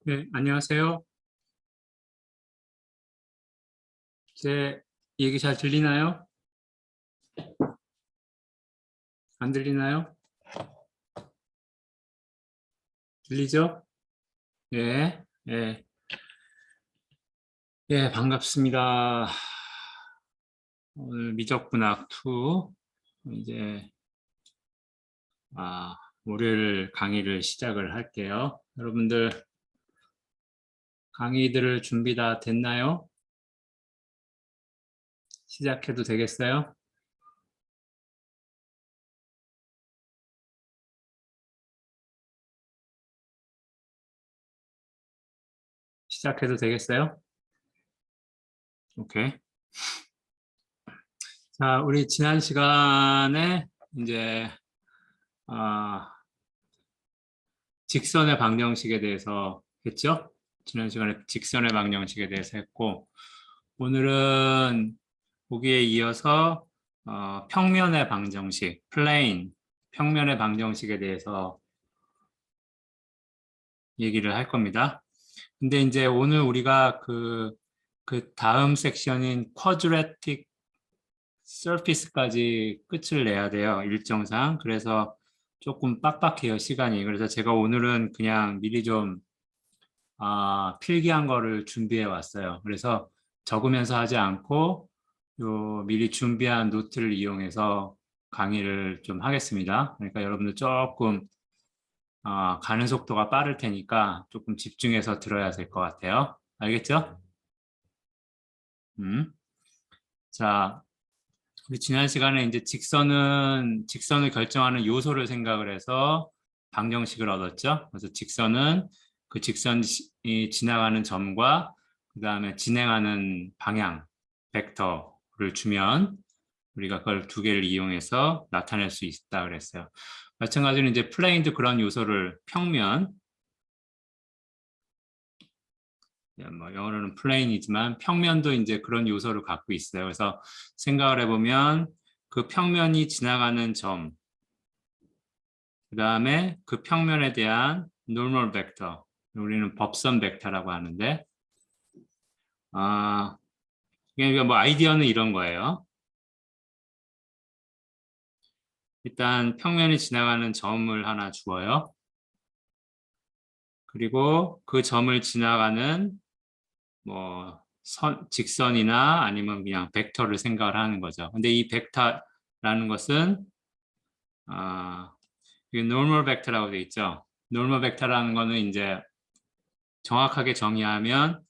네, 안녕하세요. 제 얘기 잘 들리나요? 안 들리나요? 들리죠? 예, 예, 예, 반갑습니다. 오늘 미적분학 2, 이제, 월요일 강의를 시작을 할게요. 여러분들, 강의들을 준비 다 됐나요? 시작해도 되겠어요? 시작해도 되겠어요? 오케이. 자, 우리 지난 시간에 이제, 아, 직선의 방정식에 대해서 했죠? 지난 시간에 직선의 방정식에 대해서 했고, 오늘은 보기에 이어서 평면의 방정식, 플레인, 평면의 방정식에 대해서 얘기를 할 겁니다. 근데 이제 오늘 우리가 그 다음 섹션인 quadratic surface까지 끝을 내야 돼요. 일정상. 그래서 조금 빡빡해요, 시간이. 그래서 제가 오늘은 그냥 미리 좀 필기한 거를 준비해 왔어요. 그래서 적으면서 하지 않고 요 미리 준비한 노트를 이용해서 강의를 좀 하겠습니다. 그러니까 여러분들 조금 가는 속도가 빠를 테니까 조금 집중해서 들어야 될 것 같아요. 알겠죠? 음. 자, 우리 지난 시간에 이제 직선을 결정하는 요소를 생각을 해서 방정식을 얻었죠. 그래서 직선은 그 직선이 지나가는 점과 그 다음에 진행하는 방향, 벡터를 주면 우리가 그걸 두 개를 이용해서 나타낼 수 있다 그랬어요. 마찬가지로 이제 플레인도 그런 요소를 평면, 뭐 영어로는 플레인이지만 평면도 이제 그런 요소를 갖고 있어요. 그래서 생각을 해보면 그 평면이 지나가는 점, 그 다음에 그 평면에 대한 normal vector, 우리는 법선 벡터라고 하는데, 아, 그러니까 뭐 아이디어는 이런 거예요. 일단 평면이 지나가는 점을 하나 주어요. 그리고 그 점을 지나가는 뭐 직선이나 아니면 그냥 벡터를 생각을 하는 거죠. 근데 이 벡터라는 것은 이게 normal 벡터라고 돼 있죠. normal 벡터라는 거는 이제 정확하게 정의하면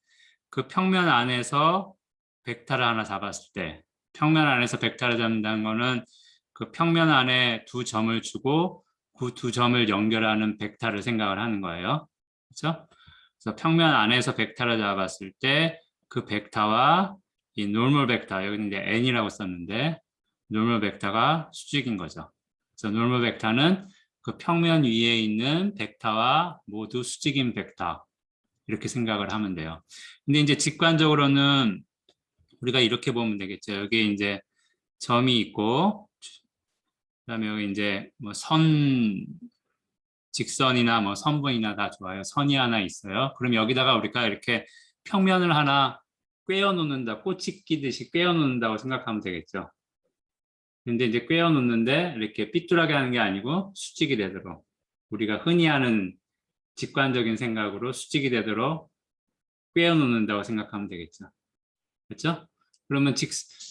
그 평면 안에서 벡터를 하나 잡았을 때, 평면 안에서 벡터를 잡는다는 거는 그 평면 안에 두 점을 주고 그 두 점을 연결하는 벡터를 생각을 하는 거예요. 그렇죠? 그래서 평면 안에서 벡터를 잡았을 때 그 벡터와 이 normal 벡터, 여기는 이제 n이라고 썼는데 normal 벡터가 수직인 거죠. 그래서 normal 벡터는 그 평면 위에 있는 벡터와 모두 수직인 벡터, 이렇게 생각을 하면 돼요. 근데 이제 직관적으로는 우리가 이렇게 보면 되겠죠. 여기 이제 점이 있고, 그다음에 여기 이제 뭐 직선이나 뭐 선분이나 다 좋아요. 선이 하나 있어요. 그럼 여기다가 우리가 이렇게 평면을 하나 꿰어 놓는다, 꼬치 끼듯이 꿰어 놓는다고 생각하면 되겠죠. 근데 이제 꿰어 놓는데 이렇게 삐뚤하게 하는 게 아니고 수직이 되도록, 우리가 흔히 하는 직관적인 생각으로 수직이 되도록 꿰어 놓는다고 생각하면 되겠죠. 그렇죠? 그러면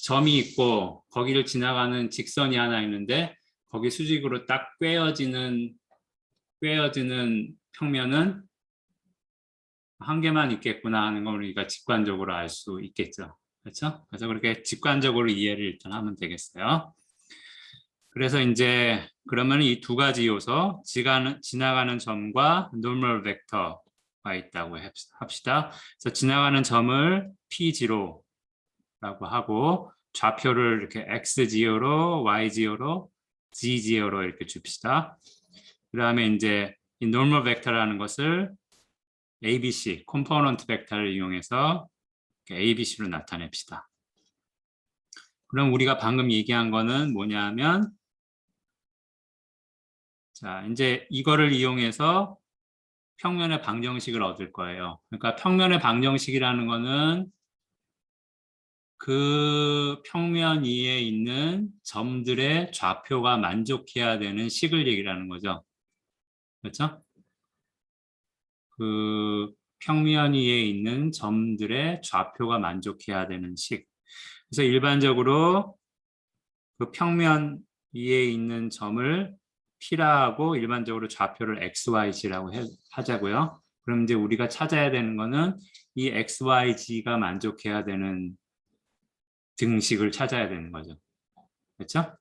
점이 있고 거기를 지나가는 직선이 하나 있는데 거기 수직으로 딱 꿰어지는 평면은 한 개만 있겠구나 하는 걸 우리가 직관적으로 알 수 있겠죠. 그렇죠? 그래서 그렇게 직관적으로 이해를 일단 하면 되겠어요. 그래서 이제 그러면 이 두 가지 요소, 지나가는 점과 normal 벡터가 있다고 합시다. 그래서 지나가는 점을 P0 라고 하고 좌표를 이렇게 X지오로, Y지오로, Z지오로 이렇게 줍시다. 그 다음에 이제 이 normal 벡터라는 것을 ABC, 컴포넌트 벡터를 이용해서 ABC로 나타냅시다. 그럼 우리가 방금 얘기한 거는 뭐냐면, 자, 이제 이거를 이용해서 평면의 방정식을 얻을 거예요. 그러니까 평면의 방정식이라는 거는 그 평면 위에 있는 점들의 좌표가 만족해야 되는 식을 얘기하는 거죠. 그렇죠? 그 평면 위에 있는 점들의 좌표가 만족해야 되는 식. 그래서 일반적으로 그 평면 위에 있는 점을 P라고 일반적으로 좌표를 XYZ라고 하자고요. 그럼 이제 우리가 찾아야 되는 거는 이 XYZ가 만족해야 되는 등식을 찾아야 되는 거죠. 그렇죠?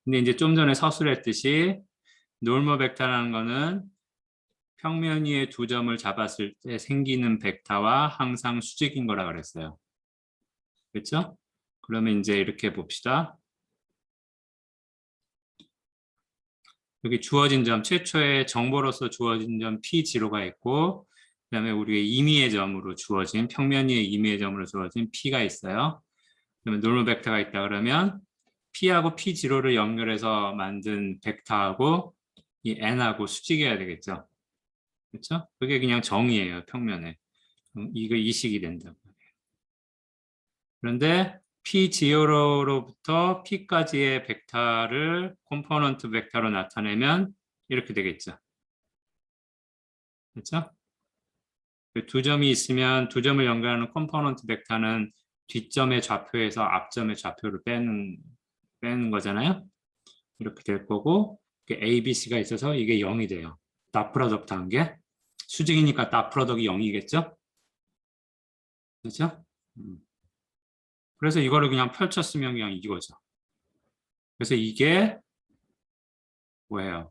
근데 이제 좀 전에 서술했듯이 노멀 벡터라는 거는 평면 위에 두 점을 잡았을 때 생기는 벡터와 항상 수직인 거라 그랬어요. 그렇죠? 그러면 이제 이렇게 봅시다. 여기 주어진 점, 최초의 정보로서 주어진 점 P0가 있고, 그 다음에 우리가 임의의 점으로 주어진, 평면 위에 임의의 점으로 주어진 P가 있어요. 그러면 노멀 벡터가 있다 그러면 P하고 P0를 연결해서 만든 벡터하고 이 N하고 수직해야 되겠죠. 그렇죠? 그게 그냥 정의예요, 평면에. 이거 이식이 된다. 그런데 P0로부터 P까지의 벡터를 컴포넌트 벡터로 나타내면 이렇게 되겠죠. 그렇죠? 두 점이 있으면 두 점을 연결하는 컴포넌트 벡터는 뒷점의 좌표에서 앞점의 좌표를 빼는 거잖아요. 이렇게 될 거고 A, B, C가 있어서 이게 0이 돼요. 닷 프로덕트 한 게. 수직이니까 닷 프로덕트가 0이겠죠? 그렇죠? 그래서 이거를 그냥 펼쳤으면 그냥 이거죠. 그래서 이게 뭐예요?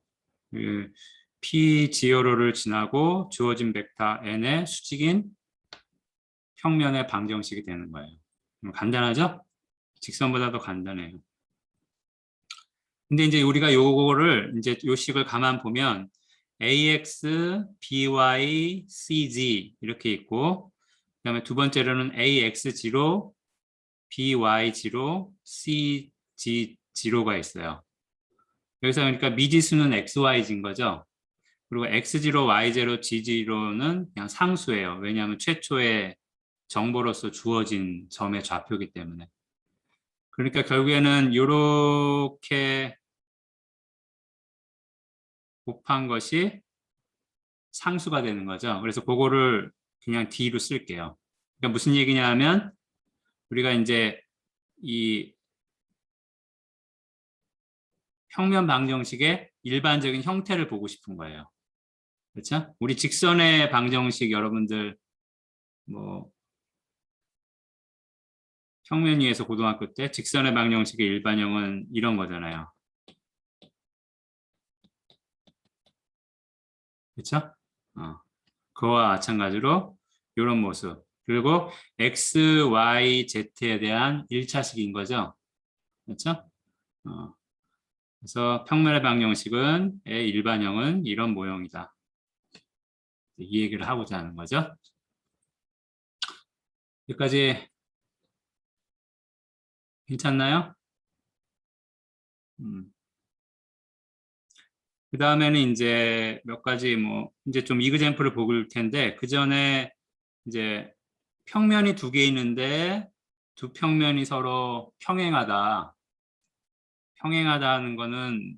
P0를 지나고 주어진 벡터 N의 수직인 평면의 방정식이 되는 거예요. 간단하죠? 직선보다도 간단해요. 근데 이제 우리가 요거를 이제 요 식을 가만 보면 AX, BY, CG 이렇게 있고 그다음에 두 번째로는 AX0, BY0, CG0가 있어요. 여기서 그러니까 미지수는 XYZ인 거죠. 그리고 X0, Y0, G0는 그냥 상수예요. 왜냐하면 최초의 정보로서 주어진 점의 좌표이기 때문에. 그러니까 결국에는 이렇게 곱한 것이 상수가 되는 거죠. 그래서 그거를 그냥 D로 쓸게요. 그러니까 무슨 얘기냐 하면 우리가 이제 이 평면 방정식의 일반적인 형태를 보고 싶은 거예요. 그렇죠? 우리 직선의 방정식 여러분들 뭐 평면 위에서 고등학교 때 직선의 방정식의 일반형은 이런 거잖아요. 그렇죠? 그와 마찬가지로 이런 모습. 그리고 X, Y, Z에 대한 1차식인 거죠. 그렇죠? 그래서 평면의 방정식은 일반형은 이런 모형이다. 이 얘기를 하고자 하는 거죠. 여기까지 괜찮나요? 그 다음에는 이제 몇 가지 뭐 이제 좀 이그젬플을 볼 텐데 그 전에 이제 평면이 두 개 있는데 두 평면이 서로 평행하다. 평행하다는 거는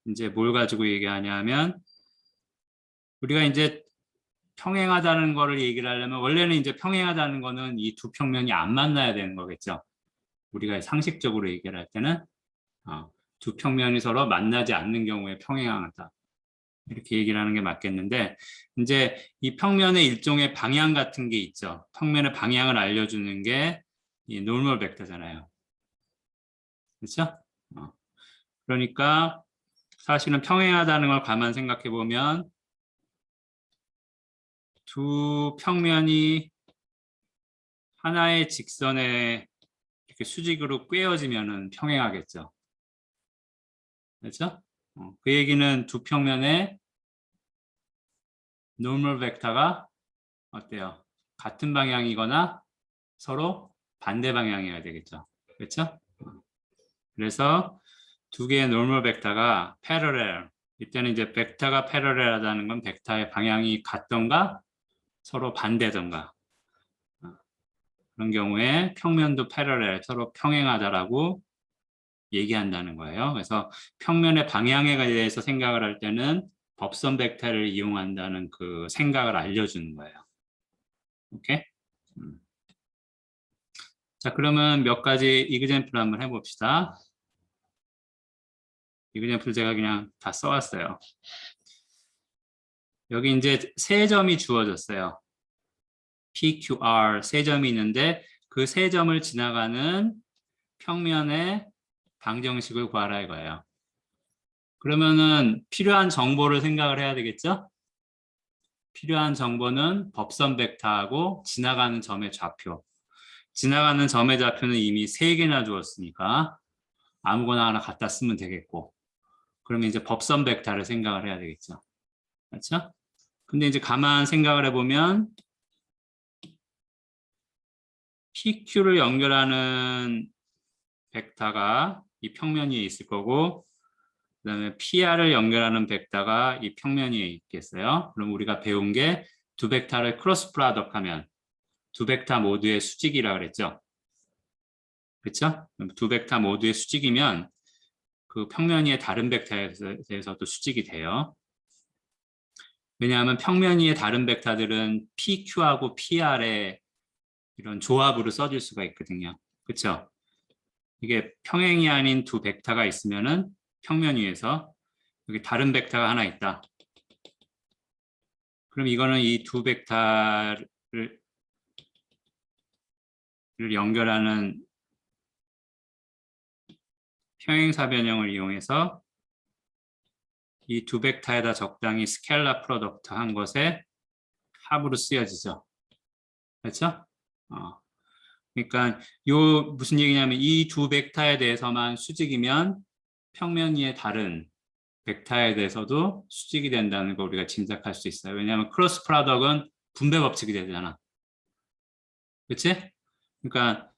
이제 뭘 가지고 얘기하냐면 우리가 이제 평행하다는 거를 얘기를 하려면 원래는 이제 평행하다는 거는 이 두 평면이 안 만나야 되는 거겠죠. 우리가 상식적으로 얘기를 할 때는 두 평면이 서로 만나지 않는 경우에 평행하다. 이렇게 얘기를 하는 게 맞겠는데 이제 이 평면의 일종의 방향 같은 게 있죠. 평면의 방향을 알려주는 게 이 노멀 벡터잖아요. 그렇죠? 그러니까 사실은 평행하다는 걸 가만 생각해 보면 두 평면이 하나의 직선에 이렇게 수직으로 꿰어지면은 평행하겠죠. 그렇죠? 그 얘기는 두 평면의 노멀 벡터가 어때요? 같은 방향이거나 서로 반대 방향이어야 되겠죠. 그렇죠? 그래서 두 개의 노멀 벡터가 패러렐, 이때는 이제 벡터가 패러렐하다는 건 벡터의 방향이 같던가 서로 반대던가 그런 경우에 평면도 패러렐 서로 평행하다라고 얘기한다는 거예요. 그래서 평면의 방향에 대해서 생각을 할 때는 법선 벡터를 이용한다는 그 생각을 알려주는 거예요. 오케이? 자, 그러면 몇 가지 이그젠플 한번 해봅시다. 이그젠플 제가 그냥 다 써왔어요. 여기 이제 세 점이 주어졌어요. PQR 세 점이 있는데 그 세 점을 지나가는 평면의 방정식을 구하라 이거예요. 그러면은 필요한 정보를 생각을 해야 되겠죠? 필요한 정보는 법선 벡터하고 지나가는 점의 좌표. 지나가는 점의 좌표는 이미 3개나 주었으니까 아무거나 하나 갖다 쓰면 되겠고 그러면 이제 법선 벡터를 생각을 해야 되겠죠. 그렇죠? 근데 이제 가만 생각을 해보면 PQ를 연결하는 벡터가 이 평면 위에 있을 거고 그다음에 PR을 연결하는 벡터가 이 평면 위에 있겠어요. 그럼 우리가 배운 게 두 벡터를 크로스 프로덕트 하면 두 벡터 모두의 수직이라 그랬죠. 그렇죠? 두 벡터 모두의 수직이면 그 평면 위의 다른 벡터에 대해서도 수직이 돼요. 왜냐하면 평면 위의 다른 벡터들은 PQ하고 PR의 이런 조합으로 써줄 수가 있거든요. 그렇죠? 이게 평행이 아닌 두 벡터가 있으면은 평면 위에서 여기 다른 벡터가 하나 있다. 그럼 이거는 이 두 벡터를 연결하는 평행사 변형을 이용해서 이 두 벡터에다 적당히 스켈라 프로덕트 한 것에 합으로 쓰여지죠. 그렇죠? 그러니까 요 무슨 얘기냐면 이 두 벡터에 대해서만 수직이면 평면 위의 다른 벡터에 대해서도 수직이 된다는 걸 우리가 짐작할 수 있어요. 왜냐하면 크로스 프로덕트는 분배 법칙이 되잖아. 그렇지? 그러니까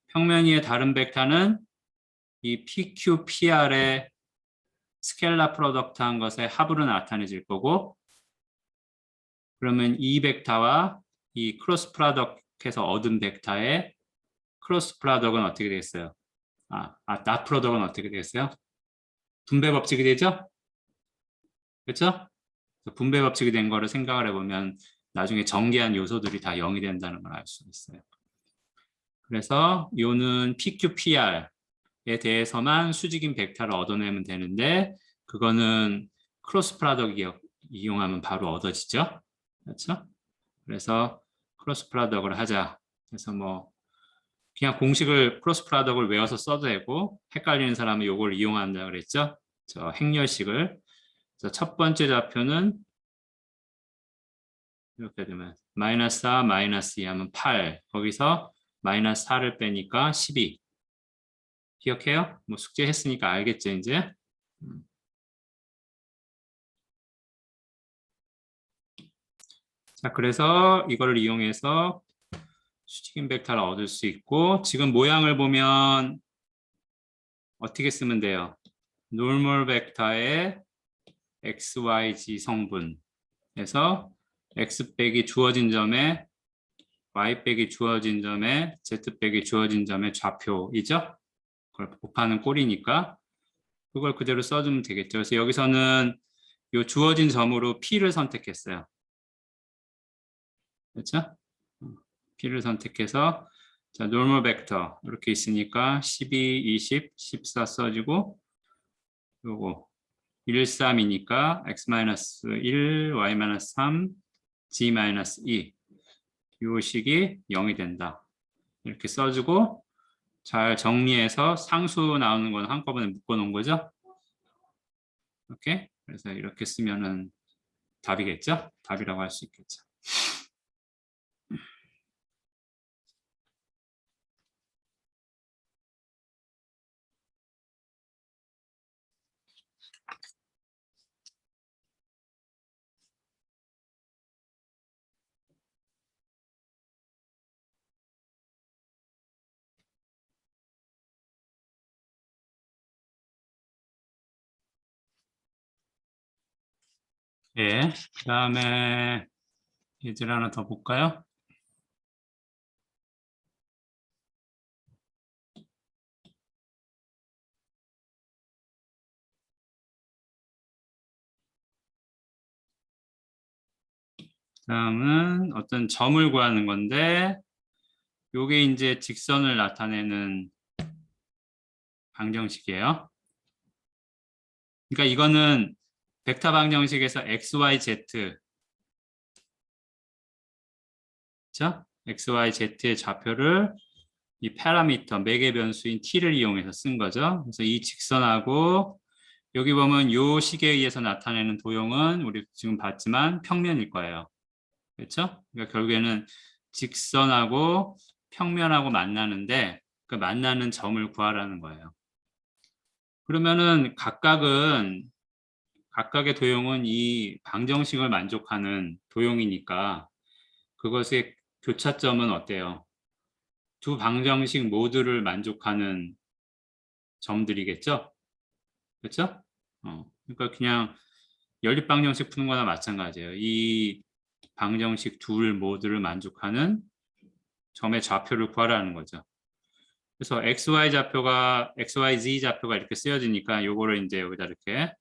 평면 위의 다른 벡터는 이 PQ, PR의 스켈라 프로덕트 한 것의 합으로 나타내질 거고 그러면 이 벡터와 이 크로스 프로덕트에서 얻은 벡터의 크로스 프로덕트는 어떻게 되겠어요? 나 프로덕트는 어떻게 되겠어요? 분배 법칙이 되죠? 그렇죠? 분배 법칙이 된 거를 생각을 해보면 나중에 전개한 요소들이 다 0이 된다는 걸 알 수 있어요. 그래서 요는 PQPR에 대해서만 수직인 벡터를 얻어내면 되는데 그거는 크로스 프로덕트 이용하면 바로 얻어지죠. 그렇죠? 그래서 크로스 프로덕트를 하자. 그래서 뭐 그냥 공식을 크로스 프로덕트를 외워서 써도 되고 헷갈리는 사람은 이걸 이용한다 그랬죠. 저 행렬식을. 첫 번째 좌표는 이렇게 되면 마이너스 4, 마이너스 2 하면 8. 거기서 마이너스 4를 빼니까 12. 기억해요? 뭐 숙제 했으니까 알겠죠, 이제? 자, 그래서 이거를 이용해서 수직인 벡터를 얻을 수 있고 지금 모양을 보면 어떻게 쓰면 돼요? 노멀 벡터의 XYZ 성분에서 X 빼기 주어진 점에 Y 빼기 주어진 점에 Z 빼기 주어진 점의 좌표이죠? 그걸 곱하는 꼴이니까 그걸 그대로 써주면 되겠죠. 그래서 여기서는 이 주어진 점으로 P를 선택했어요. 그렇죠? P를 선택해서 자, 노멀 벡터 이렇게 있으니까 12, 20, 14 써주고 요거 1, 3이니까 x-1, y-3, g-2 요 식이 0이 된다. 이렇게 써주고 잘 정리해서 상수 나오는 건 한꺼번에 묶어 놓은 거죠. 이렇게 그래서 이렇게 쓰면은 답이겠죠? 답이라고 할 수 있겠죠. 예. 그다음에 예제를 하나 더 볼까요? 다음은 어떤 점을 구하는 건데 요게 이제 직선을 나타내는 방정식이에요. 그러니까 이거는 벡터 방정식에서 x, y, z, 그렇죠? x, y, z의 좌표를 이 파라미터 매개 변수인 t를 이용해서 쓴 거죠. 그래서 이 직선하고 여기 보면 요 식에 의해서 나타내는 도형은 우리 지금 봤지만 평면일 거예요. 그렇죠? 그러니까 결국에는 직선하고 평면하고 만나는데 그 만나는 점을 구하라는 거예요. 그러면은 각각의 도형은 이 방정식을 만족하는 도형이니까 그것의 교차점은 어때요? 두 방정식 모두를 만족하는 점들이겠죠? 그렇죠? 그러니까 그냥 연립 방정식 푸는 거나 마찬가지예요. 이 방정식 둘 모두를 만족하는 점의 좌표를 구하라는 거죠. 그래서 XYZ 좌표가 이렇게 쓰여지니까 요거를 이제 여기다 이렇게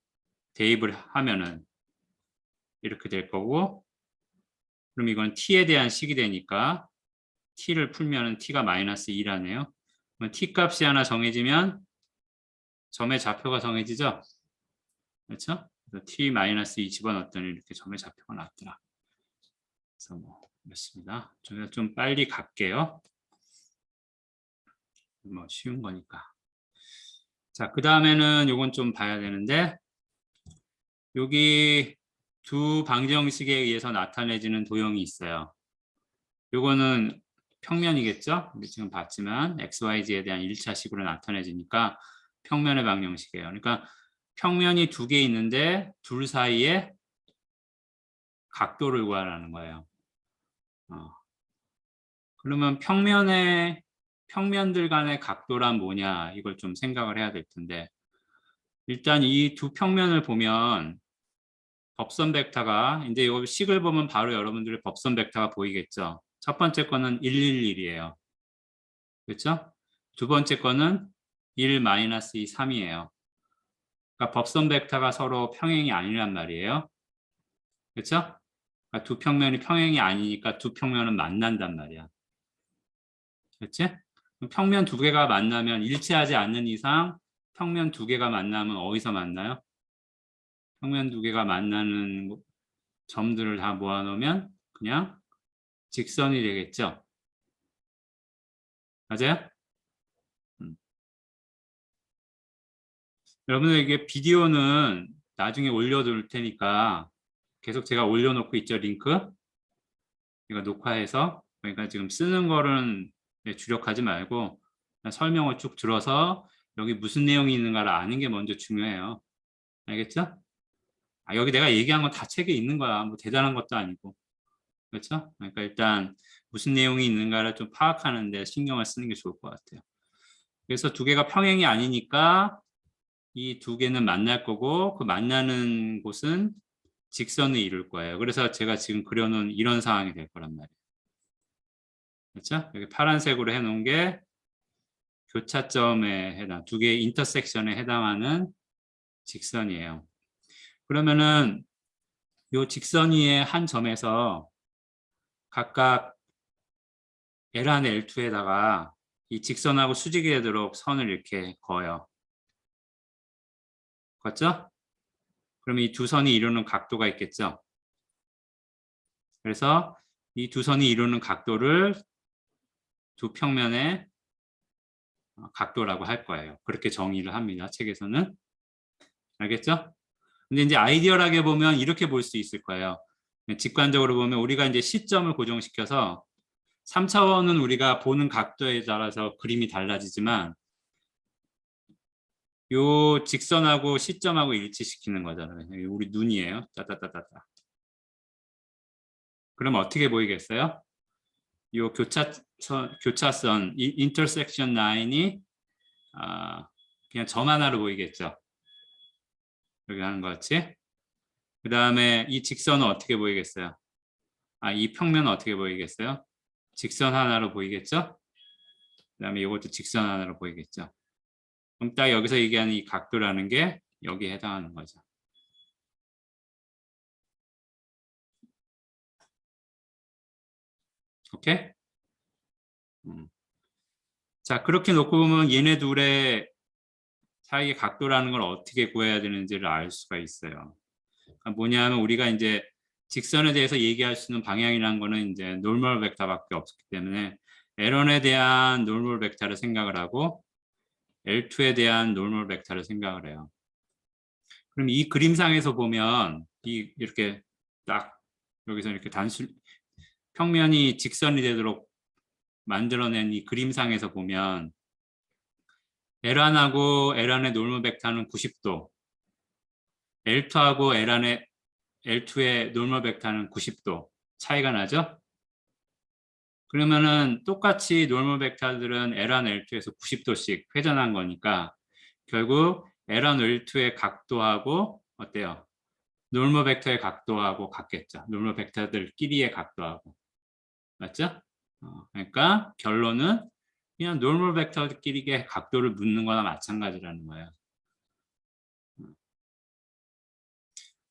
대입을 하면은 이렇게 될 거고, 그럼 이건 t에 대한 식이 되니까 t를 풀면은 t가 마이너스 2라네요. 그럼 t 값이 하나 정해지면 점의 좌표가 정해지죠? 그렇죠? 그래서 t 마이너스 2 집어넣었더니 이렇게 점의 좌표가 나왔더라. 그래서 뭐 그렇습니다. 저희가 좀 빨리 갈게요. 뭐 쉬운 거니까. 자, 그 다음에는 요건 좀 봐야 되는데 여기 두 방정식에 의해서 나타내지는 도형이 있어요. 요거는 평면이겠죠? 우리 지금 봤지만 XYZ에 대한 1차식으로 나타내지니까 평면의 방정식이에요. 그러니까 평면이 두 개 있는데 둘 사이에 각도를 구하라는 거예요. 그러면 평면들 간의 각도란 뭐냐 이걸 좀 생각을 해야 될 텐데 일단 이 두 평면을 보면 법선 벡터가 이제 이 식을 보면 바로 여러분들의 법선 벡터가 보이겠죠. 첫 번째 거는 111이에요. 그렇죠? 두 번째 거는 1 마이너스 2, 3이에요. 그러니까 법선 벡터가 서로 평행이 아니란 말이에요. 그렇죠? 그러니까 두 평면이 평행이 아니니까 두 평면은 만난단 말이야. 그렇지? 평면 두 개가 만나면 일치하지 않는 이상 평면 두 개가 만나면 어디서 만나요? 평면 두 개가 만나는 점들을 다 모아놓으면 그냥 직선이 되겠죠. 맞아요? 음. 여러분들에게 비디오는 나중에 올려둘 테니까 계속 제가 올려놓고 있죠, 링크. 이거 녹화해서 그러니까 지금 쓰는 거는 주력하지 말고 설명을 쭉 들어서 여기 무슨 내용이 있는가를 아는 게 먼저 중요해요. 알겠죠? 여기 내가 얘기한 건 다 책에 있는 거야. 뭐 대단한 것도 아니고. 그렇죠? 그러니까 일단 무슨 내용이 있는가를 좀 파악하는 데 신경을 쓰는 게 좋을 것 같아요. 그래서 두 개가 평행이 아니니까 이 두 개는 만날 거고 그 만나는 곳은 직선을 이룰 거예요. 그래서 제가 지금 그려놓은 이런 상황이 될 거란 말이에요. 그렇죠? 여기 파란색으로 해놓은 게 교차점에 해당, 두 개의 인터섹션에 해당하는 직선이에요. 그러면은 이 직선 위의 한 점에서 각각 L1, L2에다가 이 직선하고 수직이 되도록 선을 이렇게 그어요. 그렇죠? 그러면 이 두 선이 이루는 각도가 있겠죠? 그래서 이 두 선이 이루는 각도를 두 평면의 각도라고 할 거예요. 그렇게 정의를 합니다. 책에서는. 알겠죠? 근데 이제 아이디어하게 보면 이렇게 볼 수 있을 거예요. 직관적으로 보면 우리가 이제 시점을 고정시켜서 3차원은 우리가 보는 각도에 따라서 그림이 달라지지만 요 직선하고 시점하고 일치시키는 거잖아요. 우리 눈이에요. 따따따따따. 그럼 어떻게 보이겠어요? 요 교차선 이 인터섹션 라인이 그냥 점 하나로 보이겠죠. 여기 하는 것 같이. 그 다음에 이 직선은 어떻게 보이겠어요? 이 평면은 어떻게 보이겠어요? 직선 하나로 보이겠죠? 그 다음에 이것도 직선 하나로 보이겠죠? 그럼 딱 여기서 얘기하는 이 각도라는 게 여기에 해당하는 거죠. 오케이? 자, 그렇게 놓고 보면 얘네 둘의 사이의 각도라는 걸 어떻게 구해야 되는지를 알 수가 있어요. 그러니까 뭐냐면 우리가 이제 직선에 대해서 얘기할 수 있는 방향이라는 거는 이제 노멀 벡터밖에 없기 때문에 L1에 대한 노멀 벡터를 생각을 하고 L2에 대한 노멀 벡터를 생각을 해요. 그럼 이 그림상에서 보면 이렇게 딱 여기서 이렇게 단순 평면이 직선이 되도록 만들어낸 이 그림상에서 보면 L1하고 L1의 노멀 벡터는 90도, L2하고 L2의 노멀 벡터는 90도 차이가 나죠? 그러면은 똑같이 노멀 벡터들은 L1, L2에서 90도씩 회전한 거니까 결국 L1, L2의 각도하고 어때요? 노멀 벡터의 각도하고 같겠죠. 노멀 벡터들끼리의 각도하고. 맞죠? 그러니까 결론은 그냥 노멀 벡터들끼리의 각도를 묻는 거나 마찬가지라는 거예요.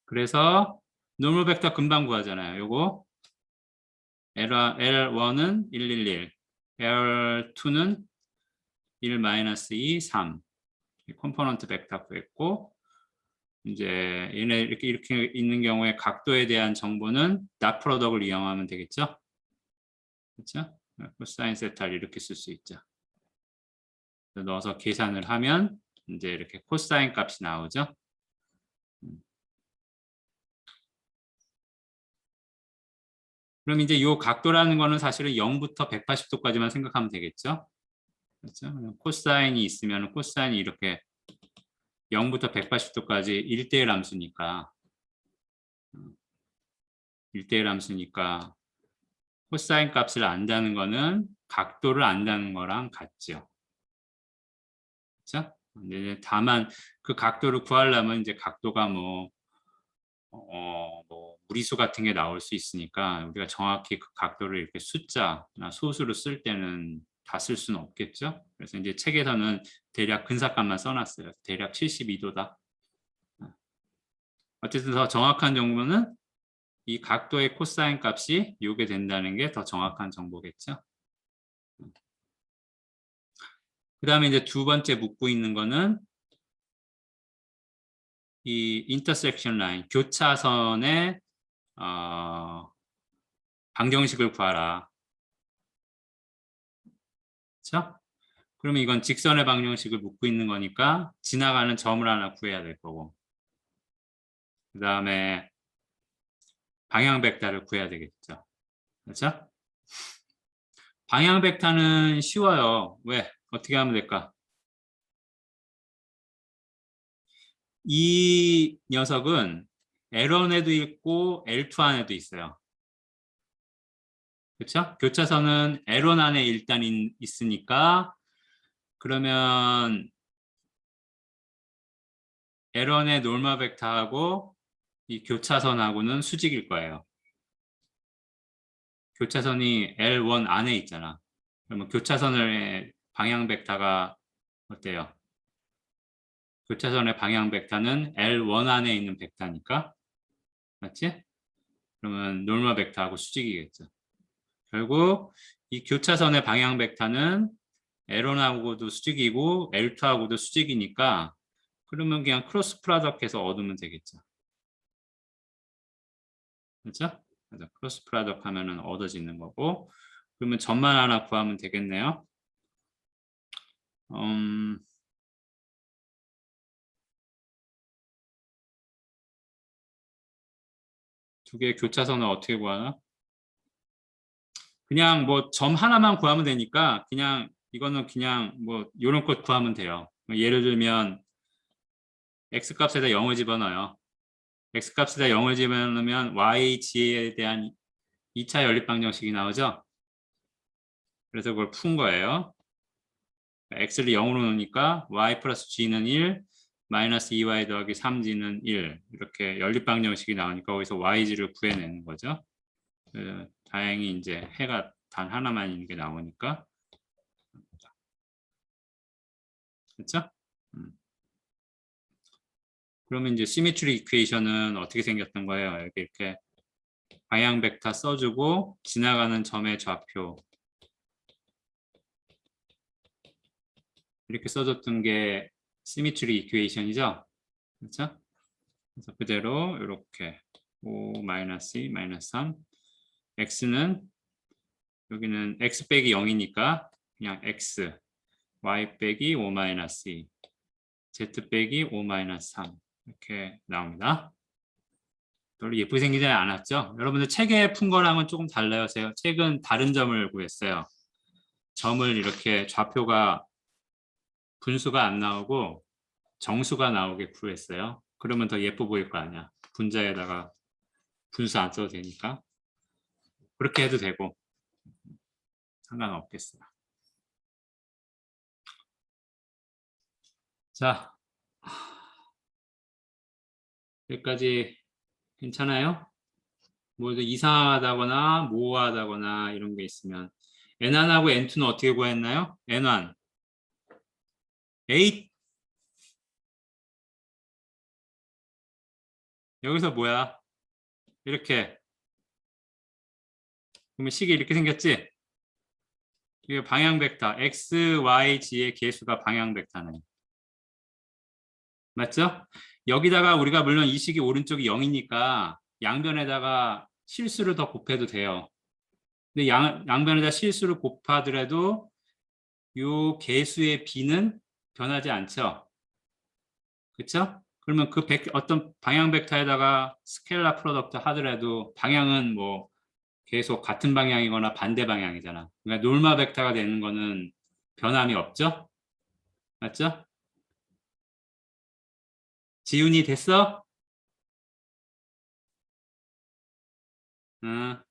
그래서 노멀 벡터 금방 구하잖아요. 요거 L1은 111, L2는 1-2, 3. 컴포넌트 벡터 구했고 이제 얘네 이렇게 있는 경우에 각도에 대한 정보는 닷 프로덕트를 이용하면 되겠죠? 그렇죠? 코사인 세타를 이렇게 쓸 수 있죠. 넣어서 계산을 하면 이제 이렇게 코사인 값이 나오죠. 그럼 이제 이 각도라는 거는 사실은 0부터 180도까지만 생각하면 되겠죠. 그렇죠? 코사인이 있으면 코사인이 이렇게 0부터 180도까지 1대1 함수니까 1대1 함수니까 코사인 값을 안다는 거는 각도를 안다는 거랑 같죠. 그렇죠? 다만 그 각도를 구하려면 이제 각도가 뭐 무리수 같은 게 나올 수 있으니까 우리가 정확히 그 각도를 이렇게 숫자나 소수로 쓸 때는 다 쓸 수는 없겠죠. 그래서 이제 책에서는 대략 근사값만 써놨어요. 대략 72도다. 어쨌든 더 정확한 정보는 이 각도의 코사인 값이 요게 된다는 게 더 정확한 정보겠죠. 그 다음에 이제 두 번째 묻고 있는 거는 이 인터섹션 라인, 교차선의 방정식을 구하라. 그렇죠? 그러면 이건 직선의 방정식을 묻고 있는 거니까 지나가는 점을 하나 구해야 될 거고 그 다음에 방향 벡터를 구해야 되겠죠. 그렇죠? 방향 벡터는 쉬워요. 왜? 어떻게 하면 될까? 이 녀석은 L1에도 있고 L2 안에도 있어요. 그렇죠? 교차선은 L1 안에 일단 있으니까 그러면 L1의 노멀 벡터하고 이 교차선하고는 수직일 거예요. 교차선이 L1 안에 있잖아. 그러면 교차선의 방향 벡터가 어때요? 교차선의 방향 벡터는 L1 안에 있는 벡터니까 맞지? 그러면 노멀 벡터하고 수직이겠죠. 결국 이 교차선의 방향 벡터는 L1하고도 수직이고 L2하고도 수직이니까 그러면 그냥 크로스 프로덕트해서 얻으면 되겠죠. 그렇죠? 그래서 크로스 프로덕트 하면은 얻어지는 거고 그러면 점만 하나 구하면 되겠네요. 두 개의 교차선을 어떻게 구하나? 그냥 뭐 점 하나만 구하면 되니까 그냥 이거는 그냥 뭐 이런 것 구하면 돼요. 예를 들면 x값에다 0을 집어넣어요. x값에다 0을 집어넣으면 y에 대한 2차 연립방정식이 나오죠. 그래서 그걸 푼 거예요. x를 0으로 놓으니까 y 플러스 g는 1, 마이너스 2y 더하기 3g는 1 이렇게 연립방정식이 나오니까 거기서 yg를 구해내는 거죠. 다행히 이제 해가 단 하나만 있는 게 나오니까 그렇죠? 그러면 이제 시메트리 이퀘이션은 어떻게 생겼던 거예요? 여기 이렇게 방향 벡터 써주고 지나가는 점의 좌표 이렇게 써줬던 게 시메트리 이퀘이션이죠? 그렇죠? 그래서 그대로 이렇게 5 마이너스 2 마이너스 3 x는 여기는 x 빼기 0이니까 그냥 x y 빼기 5 마이너스 2 z 빼기 5 마이너스 3 이렇게 나옵니다. 별로 예쁘게 생기지 않았죠? 여러분들 책에 푼 거랑은 조금 달라요. 제가 책은 다른 점을 구했어요. 점을 이렇게 좌표가 분수가 안 나오고 정수가 나오게 구했어요. 그러면 더 예뻐 보일 거 아니야. 분자에다가 분수 안 써도 되니까. 그렇게 해도 되고 상관없겠어요. 자, 여기까지 괜찮아요? 뭐 이상하다거나 모호하다거나 이런 게 있으면 N1하고 N2는 어떻게 구했나요? N1 8 여기서 뭐야? 이렇게 그러면 식이 이렇게 생겼지? 이게 방향 벡터 x, y, g의 개수가 방향 벡터네. 맞죠? 여기다가 우리가 물론 이 식이 오른쪽이 0이니까 양변에다가 실수를 더 곱해도 돼요. 근데 양변에다 실수를 곱하더라도 요 개수의 b는 변하지 않죠. 그렇죠? 그러면 그 어떤 방향 벡터에다가 스케일러 프로덕트 하더라도 방향은 뭐 계속 같은 방향이거나 반대 방향이잖아. 그러니까 놀마 벡터가 되는 거는 변함이 없죠? 맞죠? 지훈이 됐어? 어.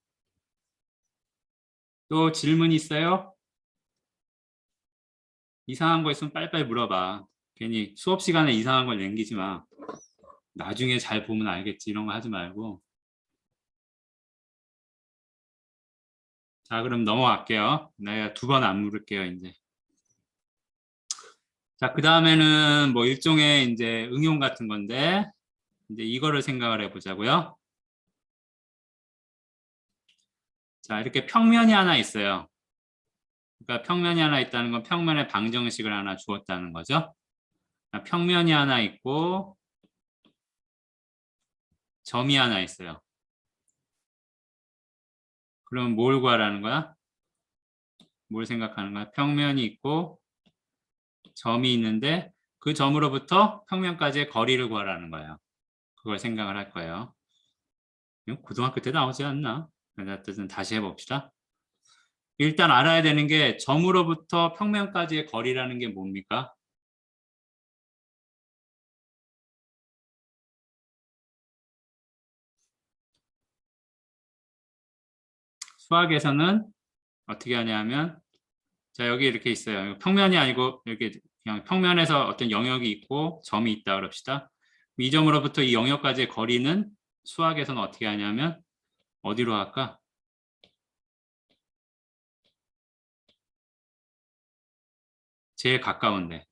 또 질문 있어요? 이상한 거 있으면 빨리빨리 물어봐. 괜히 수업 시간에 이상한 걸 남기지 마. 나중에 잘 보면 알겠지. 이런 거 하지 말고. 자, 그럼 넘어갈게요. 내가 2번 안 물을게요, 이제. 자, 그 다음에는 뭐 일종의 이제 응용 같은 건데, 이제 이거를 생각을 해보자고요. 자, 이렇게 평면이 하나 있어요. 그러니까 평면이 하나 있다는 건 평면의 방정식을 하나 주었다는 거죠. 평면이 하나 있고 점이 하나 있어요. 그럼 뭘 구하라는 거야? 뭘 생각하는 거야? 평면이 있고 점이 있는데 그 점으로부터 평면까지의 거리를 구하라는 거예요. 그걸 생각을 할 거예요. 이거 고등학교 때 나오지 않나? 어쨌든 다시 해봅시다. 일단 알아야 되는 게 점으로부터 평면까지의 거리라는 게 뭡니까? 수학에서는 어떻게 하냐면 자 여기 이렇게 있어요. 평면이 아니고 이렇게 그냥 평면에서 어떤 영역이 있고 점이 있다 그럽시다. 이 점으로부터 이 영역까지의 거리는 수학에서는 어떻게 하냐면 어디로 할까? 제일 가까운데.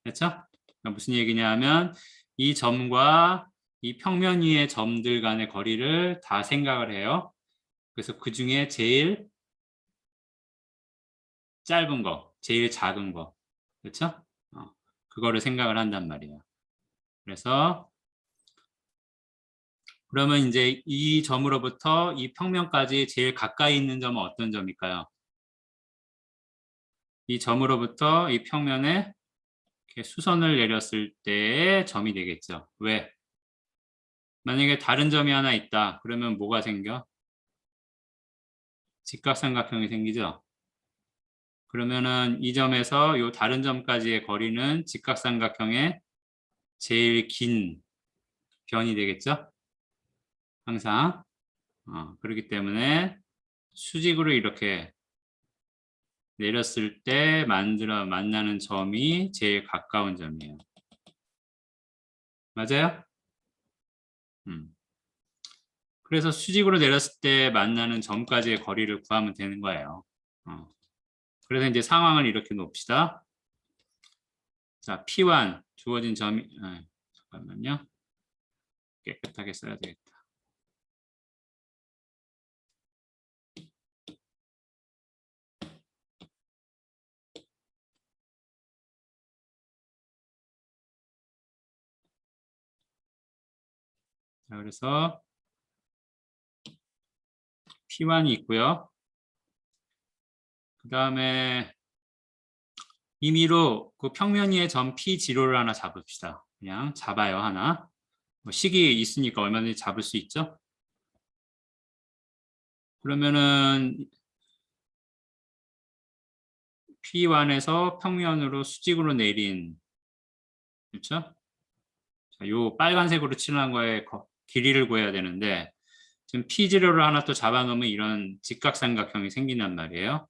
그렇죠? 그러니까 무슨 얘기냐면 이 점과 이 평면 위의 점들 간의 거리를 다 생각을 해요. 그래서 그 중에 제일 짧은 거, 제일 작은 거. 그렇죠? 그거를 생각을 한단 말이에요. 그래서 그러면 이제 이 점으로부터 이 평면까지 제일 가까이 있는 점은 어떤 점일까요? 이 점으로부터 이 평면에 이렇게 수선을 내렸을 때의 점이 되겠죠. 왜? 만약에 다른 점이 하나 있다. 그러면 뭐가 생겨? 직각삼각형이 생기죠. 그러면은 이 점에서 이 다른 점까지의 거리는 직각삼각형의 제일 긴 변이 되겠죠. 항상. 그렇기 때문에 수직으로 이렇게 내렸을 때 만나는 점이 제일 가까운 점이에요. 맞아요? 그래서 수직으로 내렸을 때 만나는 점까지의 거리를 구하면 되는 거예요. 그래서 이제 상황을 이렇게 놓읍시다. 자, P1 주어진 점이 잠깐만요. 깨끗하게 써야 되겠다. 자, 그래서 P1이 있고요. 그 다음에 임의로 그 평면 위에 점 P0를 하나 잡읍시다. 그냥 잡아요, 하나. 뭐 식이 있으니까 얼마든지 잡을 수 있죠. 그러면은 P1에서 평면으로 수직으로 내린, 그렇죠? 자, 요 빨간색으로 칠한 거에 길이를 구해야 되는데 지금 P0를 하나 또 잡아놓으면 이런 직각삼각형이 생긴단 말이에요.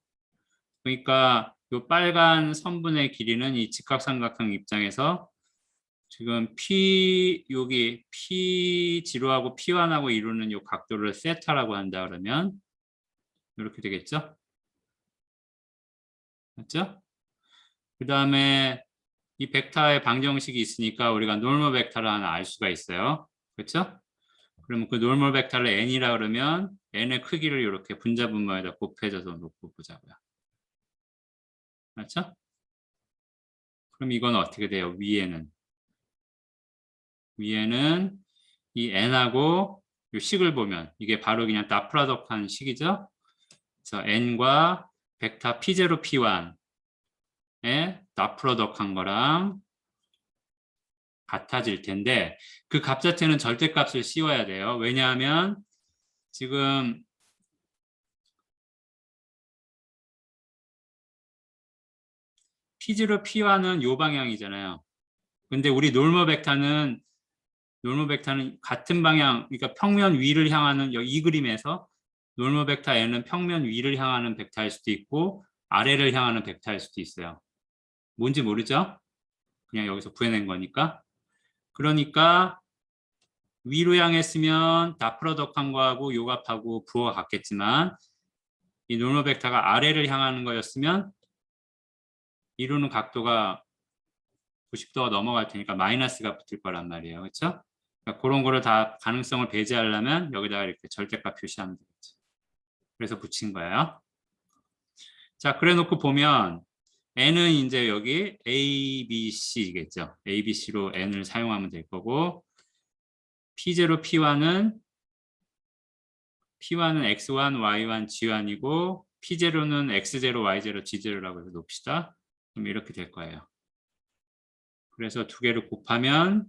그러니까 요 빨간 선분의 길이는 이 직각삼각형 입장에서 지금 여기 P0하고 P1하고 이루는 요 각도를 세타라고 한다 그러면 이렇게 되겠죠? 맞죠? 그 다음에 이 벡터의 방정식이 있으니까 우리가 노멀 벡터를 하나 알 수가 있어요. 그렇죠? 그러면 그 노멀 벡터를 n이라 그러면 n의 크기를 이렇게 분자분모에다 곱해져서 놓고 보자고요. 맞죠? 그럼 이건 어떻게 돼요? 위에는 이 n하고 이 식을 보면 이게 바로 그냥 다프라덕한 식이죠. 그래서 n과 벡터 p0 p1의 다프라덕한 거랑 같아질 텐데 그 값 자체는 절대값을 씌워야 돼요. 왜냐하면 지금 P0, P1은 요 방향이잖아요. 근데 우리 노멀 벡터는 같은 방향, 그러니까 평면 위를 향하는 이 그림에서 노멀 벡터 n은 평면 위를 향하는 벡터일 수도 있고 아래를 향하는 벡터일 수도 있어요. 뭔지 모르죠? 그냥 여기서 구해낸 거니까. 그러니까 위로 향했으면 다프로덕한 거하고 요 값하고 부호가 같겠지만 이 노멀 벡터가 아래를 향하는 거였으면 이루는 각도가 90도가 넘어갈 테니까 마이너스가 붙을 거란 말이에요. 그렇죠? 그러니까 그런 거를 다 가능성을 배제하려면 여기다가 이렇게 절대값 표시하면 되겠죠. 그래서 붙인 거예요. 자, 그래 놓고 보면 n은 이제 여기 a, b, c겠죠. a, b, c로 n을 사용하면 될 거고 p0, p1은 x1, y1, g1이고 p0는 x0, y0, g0라고 해서 놓읍시다. 그럼 이렇게 될 거예요. 그래서 두 개를 곱하면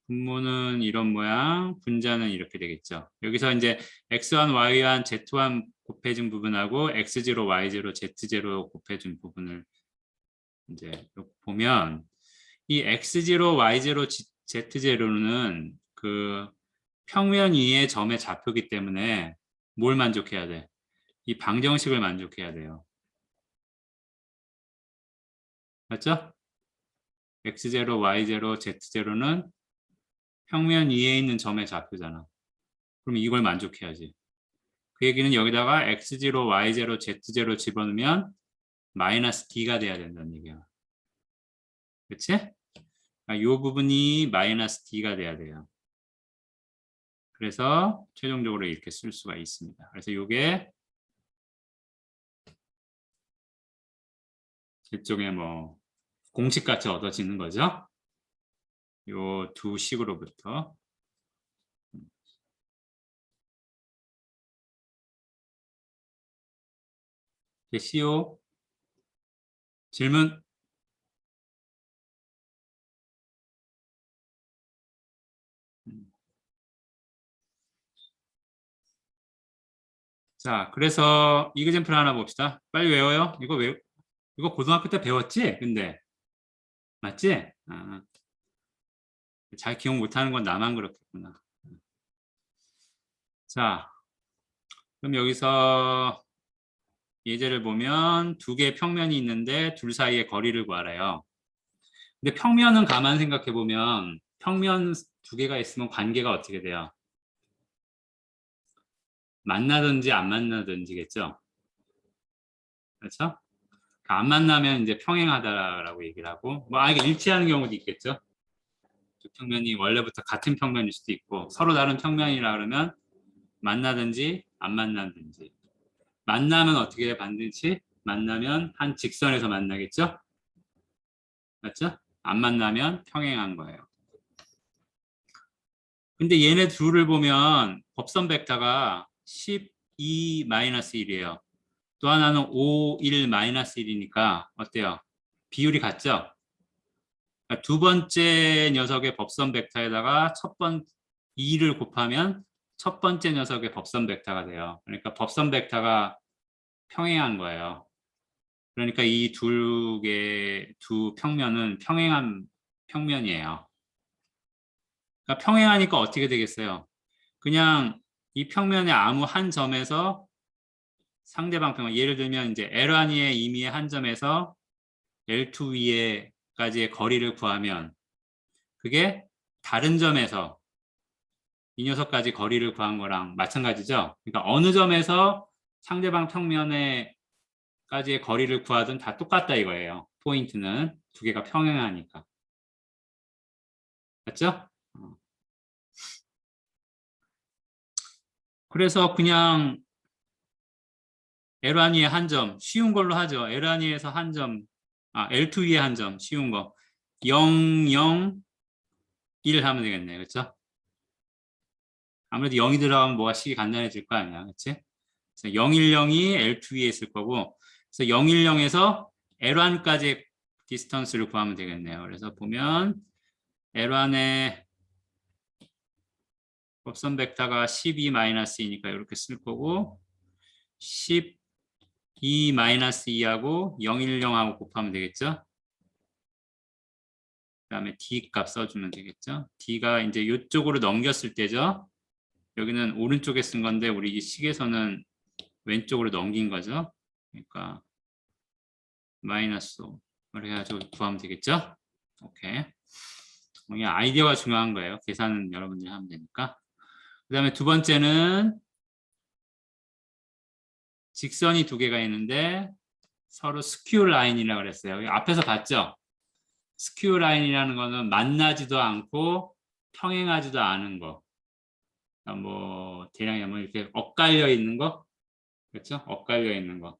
분모는 이런 모양, 분자는 이렇게 되겠죠. 여기서 이제 x1, y1, z1 곱해진 부분하고 x0, y0, z0 곱해준 부분을 이제 보면 이 x0, y0, z0는 그 평면 위의 점의 좌표기 때문에 뭘 만족해야 돼? 이 방정식을 만족해야 돼요. 맞죠? x0, y0, z0는 평면 위에 있는 점의 좌표잖아. 그럼 이걸 만족해야지. 그 얘기는 여기다가 x0, y0, z0 집어넣으면 마이너스 d가 돼야 된다는 얘기야. 그치? 이 부분이 마이너스 d가 돼야 돼요. 그래서 최종적으로 이렇게 쓸 수가 있습니다. 그래서 이게 일종의 뭐 공식같이 얻어지는 거죠. 요 두 식으로부터. CO 질문. 자, 그래서 이그젠플 하나 봅시다. 빨리 외워요. 이거 고등학교 때 배웠지? 근데 맞지? 잘 기억 못하는 건 나만 그렇겠구나. 자, 그럼 여기서 예제를 보면 두 개의 평면이 있는데 둘 사이의 거리를 구하래요. 근데 평면은 가만 생각해 보면 평면 두 개가 있으면 관계가 어떻게 돼요? 만나든지 안 만나든지겠죠? 그렇죠? 안 만나면 이제 평행하다라고 얘기를 하고, 뭐 이게 일치하는 경우도 있겠죠? 두 평면이 원래부터 같은 평면일 수도 있고, 서로 다른 평면이라 그러면 만나든지 안 만나든지. 만나면 어떻게 해? 반드시 만나면 한 직선에서 만나겠죠? 맞죠? 안 만나면 평행한 거예요. 근데 얘네 둘을 보면 법선 벡터가 12-1이에요. 또 하나는 5, 1-1이니까 어때요? 비율이 같죠? 그러니까 두 번째 녀석의 법선 벡터에다가 2를 곱하면 첫 번째 녀석의 법선 벡터가 돼요. 그러니까 법선 벡터가 평행한 거예요. 그러니까 이 두 평면은 평행한 평면이에요. 그러니까 평행하니까 어떻게 되겠어요? 그냥 이 평면의 아무 한 점에서 상대방 평면, 예를 들면 이제 L1위의 임의의 한 점에서 L2 위에까지의 거리를 구하면 그게 다른 점에서 이 녀석까지 거리를 구한 거랑 마찬가지죠. 그러니까 어느 점에서 상대방 평면에까지의 거리를 구하든 다 똑같다 이거예요. 포인트는 두 개가 평행하니까. 맞죠? 그래서 그냥 L1위의 한 점, 쉬운 걸로 하죠. L1위에서 한 점, L2위의 한 점, 쉬운 거. 0, 0, 1 하면 되겠네. 그렇죠? 아무래도 0이 들어가면 뭐가 식이 간단해질 거 아니야. 그렇지? 그래서 010이 L2위에 있을 거고, 그래서 010에서 L1까지의 디스턴스를 구하면 되겠네요. 그래서 보면 L1의 법선 벡터가 12-2니까 이렇게 쓸 거고, 12-2하고 010하고 곱하면 되겠죠? 그 다음에 D 값 써주면 되겠죠? D가 이제 이쪽으로 넘겼을 때죠? 여기는 오른쪽에 쓴 건데 우리 이 식에서는 왼쪽으로 넘긴 거죠? 그러니까 마이너스 5를 해가지고 구하면 되겠죠? 오케이. 그냥 아이디어가 중요한 거예요. 계산은 여러분들이 하면 되니까. 그 다음에 두 번째는 직선이 두 개가 있는데 서로 스큐 라인이라고 그랬어요. 앞에서 봤죠? 스큐 라인이라는 거는 만나지도 않고 평행하지도 않은 거. 그러니까 뭐 대략 뭐 이렇게 엇갈려 있는 거, 그렇죠? 엇갈려 있는 거,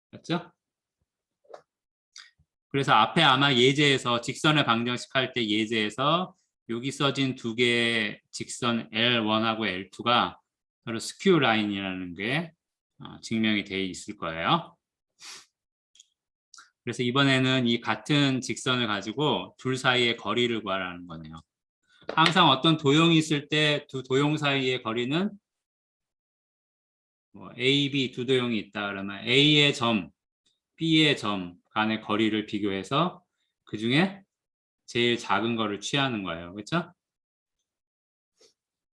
그렇죠? 그래서 앞에 아마 예제에서 직선을 방정식 할 때 예제에서 여기 써진 두 개의 직선 L1하고 L2가 서로 스큐 라인이라는 게 증명이 돼 있을 거예요. 그래서 이번에는 이 같은 직선을 가지고 둘 사이의 거리를 구하라는 거네요. 항상 어떤 도형이 있을 때 두 도형 사이의 거리는 뭐 A, B 두 도형이 있다 그러면 A의 점, B의 점 간의 거리를 비교해서 그 중에 제일 작은 거를 취하는 거예요. 그렇죠?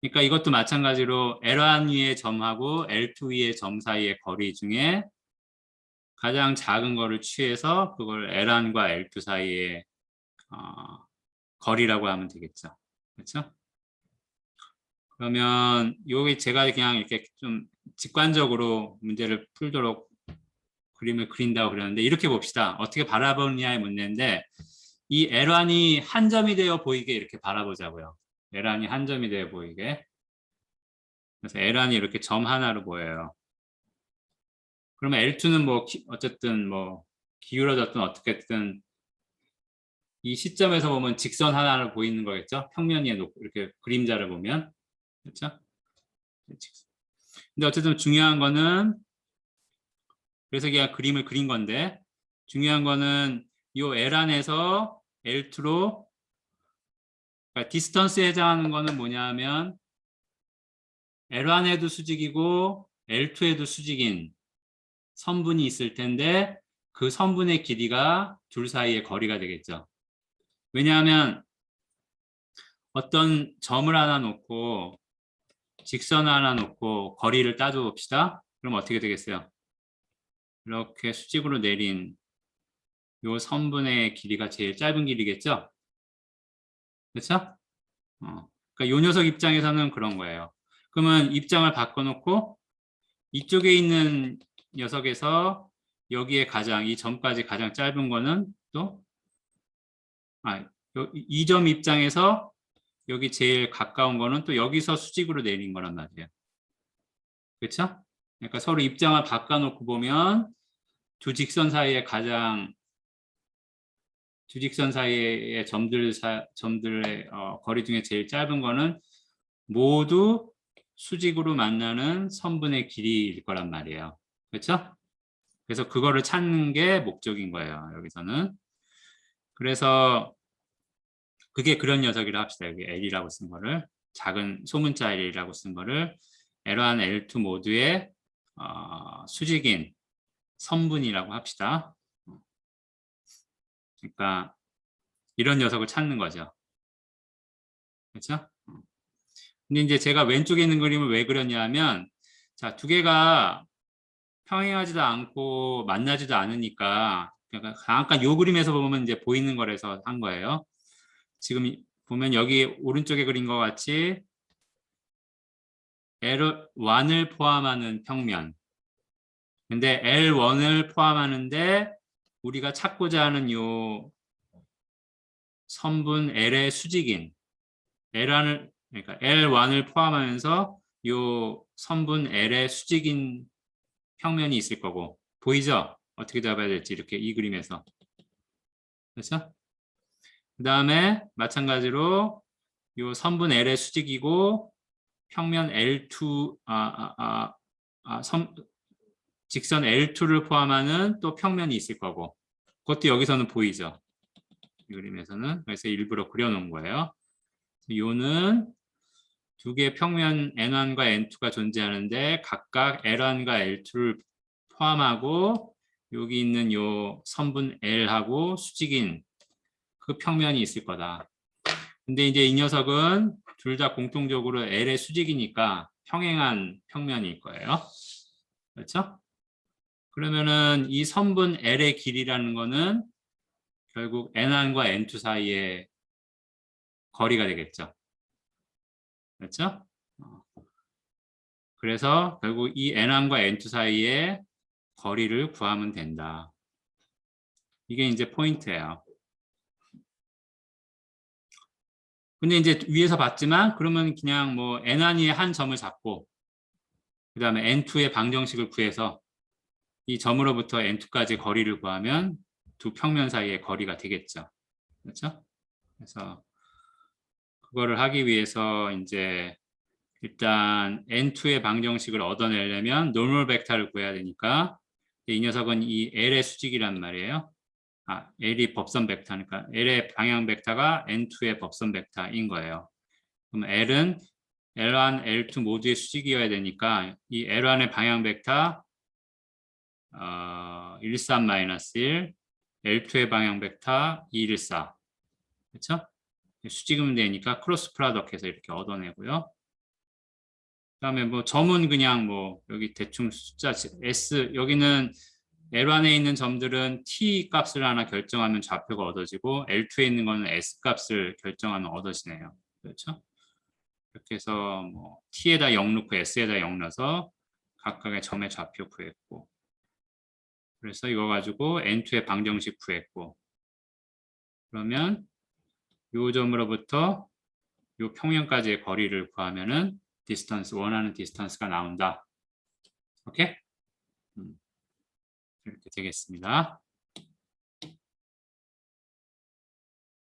그러니까 이것도 마찬가지로 L1 위의 점하고 L2 위의 점 사이의 거리 중에 가장 작은 거를 취해서 그걸 L1과 L2 사이의 거리라고 하면 되겠죠. 그렇죠? 그러면 여기 제가 그냥 이렇게 좀 직관적으로 문제를 풀도록 그림을 그린다고 그러는데 이렇게 봅시다. 어떻게 바라보느냐의 문제인데 이 L1이 한 점이 되어 보이게 이렇게 바라보자고요. L1이 한 점이 되어 보이게. 그래서 L1이 이렇게 점 하나로 보여요. 그러면 L2는 뭐 어쨌든 뭐 기울어졌든 어떻게든 이 시점에서 보면 직선 하나를 보이는 거겠죠? 평면 위에 놓고 이렇게 그림자를 보면 그렇죠? 근데 어쨌든 중요한 거는 그래서 그냥 그림을 그린 건데 중요한 거는 이 L 안에서 L2로 그러니까 디스턴스에 해당하는 거는 뭐냐면 L1에도 수직이고 L2에도 수직인 선분이 있을 텐데 그 선분의 길이가 둘 사이의 거리가 되겠죠. 왜냐하면 어떤 점을 하나 놓고 직선 하나 놓고 거리를 따져 봅시다. 그럼 어떻게 되겠어요? 이렇게 수직으로 내린 요 선분의 길이가 제일 짧은 길이겠죠? 그렇죠? 그러니까 요 녀석 입장에서는 그런 거예요. 그러면 입장을 바꿔놓고 이쪽에 있는 녀석에서 여기에 가장 이 점까지 가장 짧은 거는 또 이 점 입장에서 여기 제일 가까운 거는 또 여기서 수직으로 내린 거란 말이에요. 그렇죠? 그러니까 서로 입장을 바꿔놓고 보면 두 직선 사이에 두 직선 사이의 점들의 거리 중에 제일 짧은 거는 모두 수직으로 만나는 선분의 길이일 거란 말이에요. 그렇죠? 그래서 그거를 찾는 게 목적인 거예요. 여기서는. 그래서 그게 그런 녀석이라 합시다. 여기 L이라고 쓴 거를 작은 소문자 L이라고 쓴 거를 L1, L2 모두의 수직인 선분이라고 합시다. 그러니까 이런 녀석을 찾는 거죠. 그렇죠? 근데 이제 제가 왼쪽에 있는 그림을 왜 그렸냐면 자, 두 개가 평행하지도 않고 만나지도 않으니까 그러니까 잠깐 요 그림에서 보면 이제 보이는 거라서 한 거예요. 지금 보면 여기 오른쪽에 그린 것 같이 L1을 포함하는 평면. 근데 L1을 포함하는데 우리가 찾고자 하는 요 선분 L의 수직인 그러니까 L1을 포함하면서 요 선분 L의 수직인 평면이 있을 거고 보이죠? 어떻게 잡아야 될지 이렇게 이 그림에서 그렇죠? 그 다음에 마찬가지로 요 선분 L의 수직이고 평면 L2 직선 L2를 포함하는 또 평면이 있을 거고 그것도 여기서는 보이죠? 이 그림에서는 그래서 일부러 그려놓은 거예요. 요는 두 개의 평면 N1과 N2가 존재하는데 각각 L1과 L2를 포함하고 여기 있는 요 선분 L하고 수직인 그 평면이 있을 거다. 근데 이제 이 녀석은 둘 다 공통적으로 L의 수직이니까 평행한 평면일 거예요. 그렇죠? 그러면은 이 선분 L의 길이라는 거는 결국 N1과 N2 사이의 거리가 되겠죠. 그렇죠? 그래서 결국 이 N1과 N2 사이의 거리를 구하면 된다. 이게 이제 포인트예요. 근데 이제 위에서 봤지만 그러면 그냥 뭐 N1의 한 점을 잡고 그 다음에 N2의 방정식을 구해서 이 점으로부터 N2까지 거리를 구하면 두 평면 사이의 거리가 되겠죠. 그렇죠? 그래서 그거를 하기 위해서 이제 일단 N2의 방정식을 얻어내려면 노멀 벡터를 구해야 되니까 이 녀석은 이 L의 수직이란 말이에요. L이 법선 벡터니까 L의 방향 벡터가 N2의 법선 벡터인 거예요. 그럼 L은 L1, L2 모두의 수직이어야 되니까 이 L1의 방향 벡터 13-1, L2의 방향 벡터 214. 그렇죠? 수직이면 되니까 크로스 프로덕트해서 이렇게 얻어내고요. 그다음에 뭐 점은 그냥 뭐 여기 대충 숫자 S 여기는 L1에 있는 점들은 T 값을 하나 결정하면 좌표가 얻어지고 L2에 있는 거는 S 값을 결정하면 얻어지네요. 그렇죠? 이렇게 해서 뭐 T에다 0 넣고 S에다 0 넣어서 각각의 점의 좌표 구했고 그래서 이거 가지고 N2의 방정식 구했고 그러면 요 점으로부터 요 평면까지의 거리를 구하면은 디스턴스 원하는 디스턴스가 나온다. 오케이? 이렇게 되겠습니다.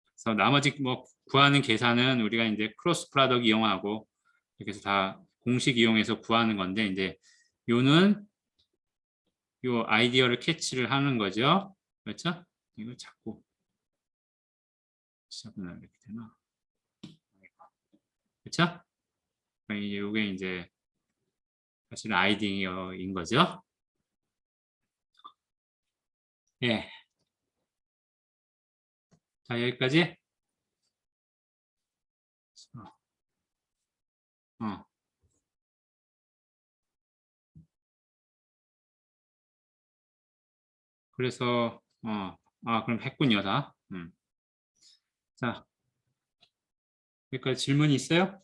그래서 나머지 뭐 구하는 계산은 우리가 이제 크로스 프로덕트 이용하고 이렇게 해서 다 공식 이용해서 구하는 건데 이제 요는 요 아이디어를 캐치를 하는 거죠. 그렇죠? 이거 자꾸 시작은 이렇게 되나? 그렇죠? 요게 이제 사실 아이디어인 거죠. 예. 자, 여기까지. 어. 그래서 아, 그럼 했군요, 다. 자, 여기까지 질문이 있어요?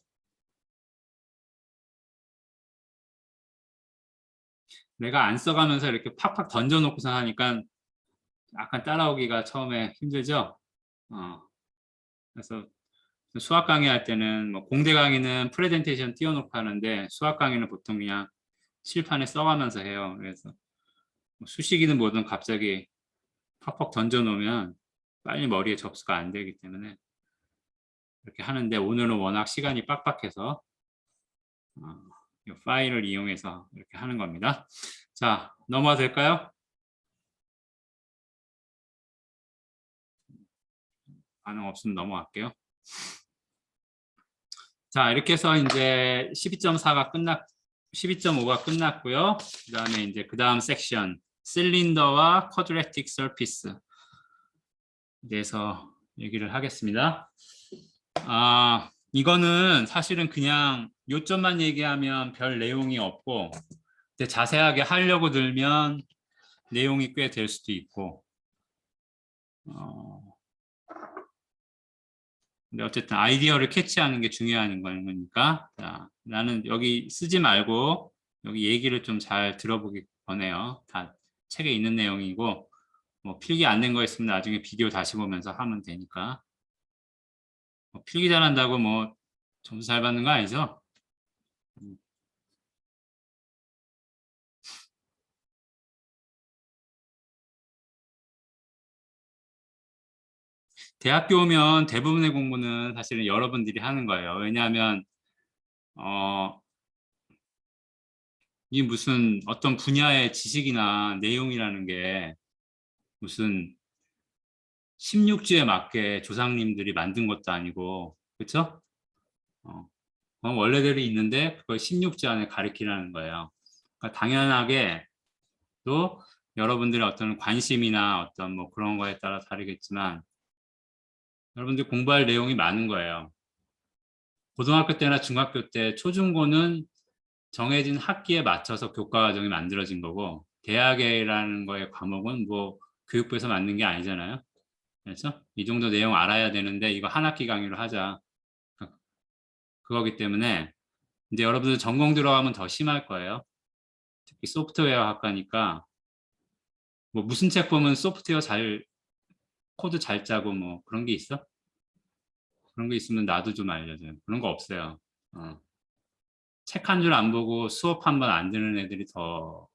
내가 안 써가면서 이렇게 팍팍 던져놓고서 하니까 약간 따라오기가 처음에 힘들죠? 어, 그래서 수학 강의할 때는 뭐 공대 강의는 프레젠테이션 띄워놓고 하는데 수학 강의는 보통 그냥 칠판에 써가면서 해요. 그래서 뭐 수식이든 뭐든 갑자기 팍팍 던져놓으면 빨리 머리에 접수가 안 되기 때문에 이렇게 하는데 오늘은 워낙 시간이 빡빡해서 이 파일을 이용해서 이렇게 하는 겁니다. 자, 넘어가도 될까요? 반응 없으면 넘어갈게요. 자, 이렇게 해서 이제 12.4가 12.5가 끝났고요. 그 다음에 이제 그 다음 섹션, 실린더와 쿼드래틱 서피스에 대해서 얘기를 하겠습니다. 이거는 사실은 그냥 요점만 얘기하면 별 내용이 없고, 근데 자세하게 하려고 들면 내용이 꽤 될 수도 있고, 근데 어쨌든 아이디어를 캐치하는 게 중요한 거니까, 자, 나는 여기 쓰지 말고 여기 얘기를 좀 잘 들어보기 권해요. 다 책에 있는 내용이고, 뭐 필기 안 된 거 있으면 나중에 비디오 다시 보면서 하면 되니까. 뭐 필기 잘한다고 뭐 점수 잘 받는 거 아니죠? 대학교 오면 대부분의 공부는 사실은 여러분들이 하는 거예요. 왜냐하면 어, 이 무슨 어떤 분야의 지식이나 내용이라는 게 무슨 16주에 맞게 조상님들이 만든 것도 아니고, 그렇죠? 원래대로 있는데 그걸 16주 안에 가리키라는 거예요. 그러니까 당연하게 또 여러분들의 어떤 관심이나 어떤 뭐 그런 거에 따라 다르겠지만 여러분들 공부할 내용이 많은 거예요. 고등학교 때나 중학교 때 초중고는 정해진 학기에 맞춰서 교과 과정이 만들어진 거고 대학이라는 거의 과목은 뭐 교육부에서 만든 게 아니잖아요. 그래서 이 정도 내용 알아야 되는데 이거 한 학기 강의로 하자. 그거기 때문에 이제 여러분들 전공 들어가면 더 심할 거예요. 특히 소프트웨어 학과니까 뭐 무슨 책 보면 소프트웨어 잘 코드 잘 짜고 뭐 그런 게 있어? 그런 거 있으면 나도 좀 알려줘요. 그런 거 없어요. 책 한 줄 안 보고 수업 한 번 안 듣는 애들이 더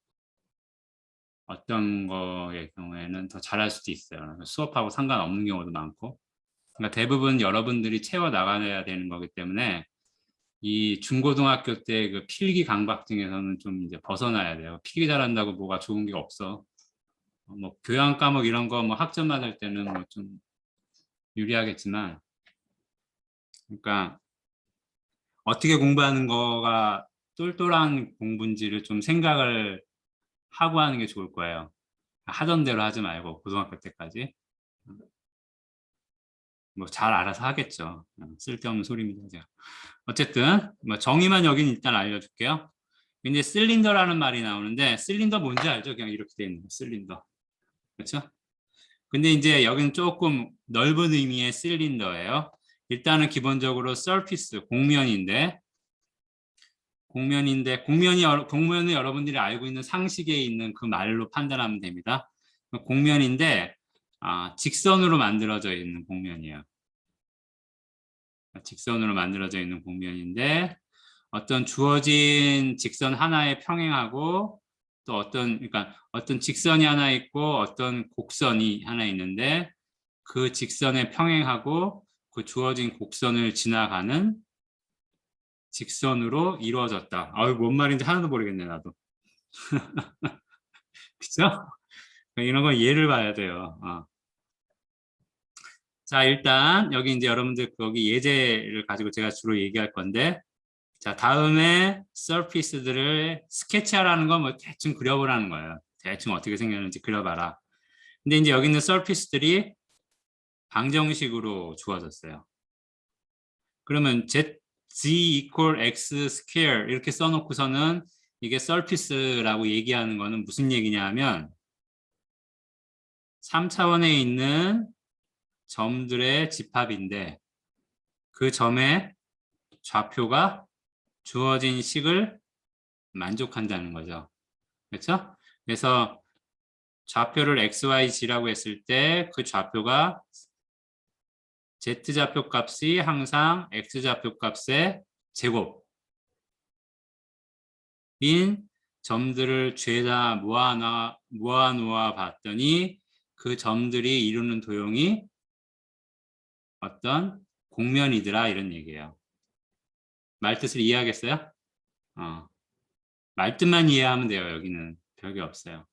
어떤 거의 경우에는 더 잘할 수도 있어요. 수업하고 상관없는 경우도 많고. 그러니까 대부분 여러분들이 채워 나가야 되는 거기 때문에 이 중고등학교 때 그 필기 강박 중에서는 좀 이제 벗어나야 돼요. 필기 잘한다고 뭐가 좋은 게 없어. 뭐 교양 과목 이런 거 뭐 학점 받을 때는 뭐 좀 유리하겠지만, 그러니까 어떻게 공부하는 거가 똘똘한 공부인지를 좀 생각을 하고 하는 게 좋을 거예요. 하던 대로 하지 말고 고등학교 때까지 뭐 잘 알아서 하겠죠. 쓸데없는 소리입니다. 제가. 어쨌든 뭐 정의만 여기는 일단 알려줄게요. 이제 실린더라는 말이 나오는데 실린더 뭔지 알죠? 그냥 이렇게 돼 있는 거, 실린더. 그렇죠? 근데 이제 여기는 조금 넓은 의미의 실린더예요. 일단은 기본적으로 서피스, 공면은 여러분들이 알고 있는 상식에 있는 그 말로 판단하면 됩니다. 공면인데 직선으로 만들어져 있는 공면이에요. 직선으로 만들어져 있는 공면인데 어떤 주어진 직선 하나에 평행하고 또 그러니까 어떤 직선이 하나 있고 어떤 곡선이 하나 있는데 그 직선에 평행하고 그 주어진 곡선을 지나가는 직선으로 이루어졌다. 뭔 말인지 하나도 모르겠네, 나도. 그죠? 이런 건 예를 봐야 돼요. 자, 일단 여기 이제 여러분들 거기 예제를 가지고 제가 주로 얘기할 건데, 자, 다음에 서피스들을 스케치하라는 건 뭐 대충 그려보라는 거예요. 대충 어떻게 생겼는지 그려봐라. 근데 이제 여기 있는 서피스들이 방정식으로 주어졌어요. 그러면 z equal x square 이렇게 써놓고서는 이게 서피스라고 얘기하는 거는 무슨 얘기냐면 3차원에 있는 점들의 집합인데 그 점의 좌표가 주어진 식을 만족한다는 거죠. 그렇죠? 그래서 좌표를 XYZ라고 했을 때 그 좌표가 Z좌표 값이 항상 X좌표 값의 제곱인 점들을 죄다 모아놓아 봤더니 그 점들이 이루는 도형이 어떤 공면이더라 이런 얘기예요. 말뜻을 이해하겠어요? 말뜻만 이해하면 돼요. 여기는 별게 없어요.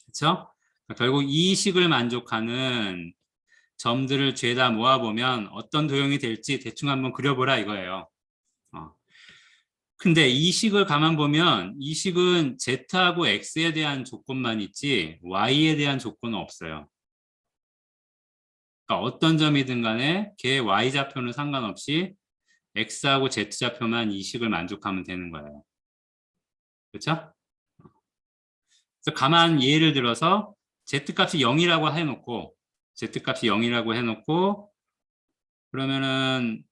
그렇죠? 결국 이 식을 만족하는 점들을 죄다 모아보면 어떤 도형이 될지 대충 한번 그려보라 이거예요. 근데 이 식을 가만 보면 이 식은 Z하고 X에 대한 조건만 있지 Y에 대한 조건은 없어요. 그러니까 어떤 점이든 간에 걔 Y좌표는 상관없이 X하고 Z좌표만 이 식을 만족하면 되는 거예요. 그렇죠? 그래서 가만 예를 들어서 Z값이 0이라고 해놓고 Z값이 0이라고 해놓고 그러면은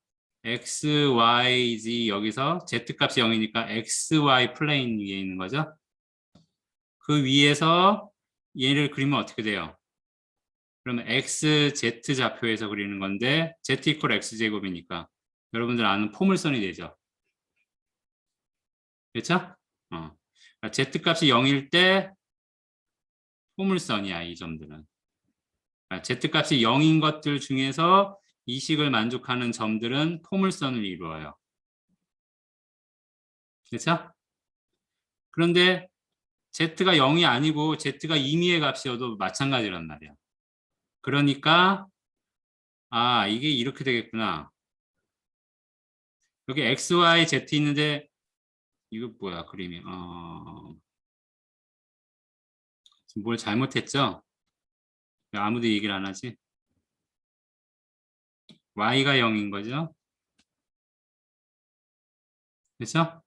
X, Y, Z 여기서 Z값이 0이니까 XY 플레인 위에 있는 거죠. 그 위에서 얘를 그리면 어떻게 돼요? 그러면 X, Z 좌표에서 그리는 건데 Z 이퀄 X제곱이니까 여러분들 아는 포물선이 되죠. 그렇죠? Z값이 0일 때 포물선이야, 이 점들은. Z값이 0인 것들 중에서 이 식을 만족하는 점들은 포물선을 이루어요. 그렇죠? 그런데 Z가 0이 아니고 Z가 임의의 값이어도 마찬가지란 말이야. 그러니까 이게 이렇게 되겠구나. 여기 X, Y, Z 있는데 이거 뭐야 그림이. 뭘 잘못했죠? 아무도 얘기를 안 하지? Y가 0인 거죠? 그렇죠?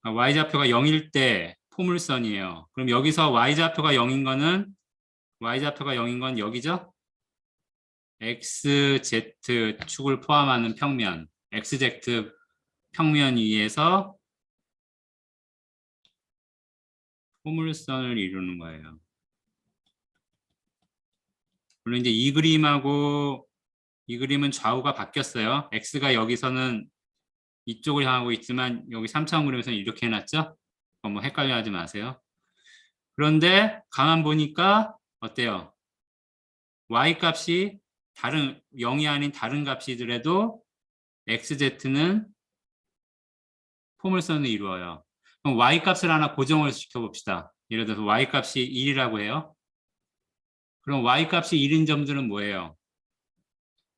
Y좌표가 0일 때 포물선이에요. 그럼 여기서 Y좌표가 0인 거는 Y좌표가 0인 건 여기죠? XZ 축을 포함하는 평면, XZ 평면 위에서 포물선을 이루는 거예요. 물론 이제 이 그림하고 이 그림은 좌우가 바뀌었어요. X가 여기서는 이쪽을 향하고 있지만 여기 3차원 그림에서는 이렇게 해놨죠? 뭐 헷갈려 하지 마세요. 그런데 가만 보니까 어때요? Y 값이 다른 0이 아닌 다른 값이더라도 XZ는 포물선을 이루어요. 그럼 Y 값을 하나 고정을 시켜봅시다. 예를 들어서 Y 값이 1이라고 해요. 그럼 Y 값이 1인 점들은 뭐예요?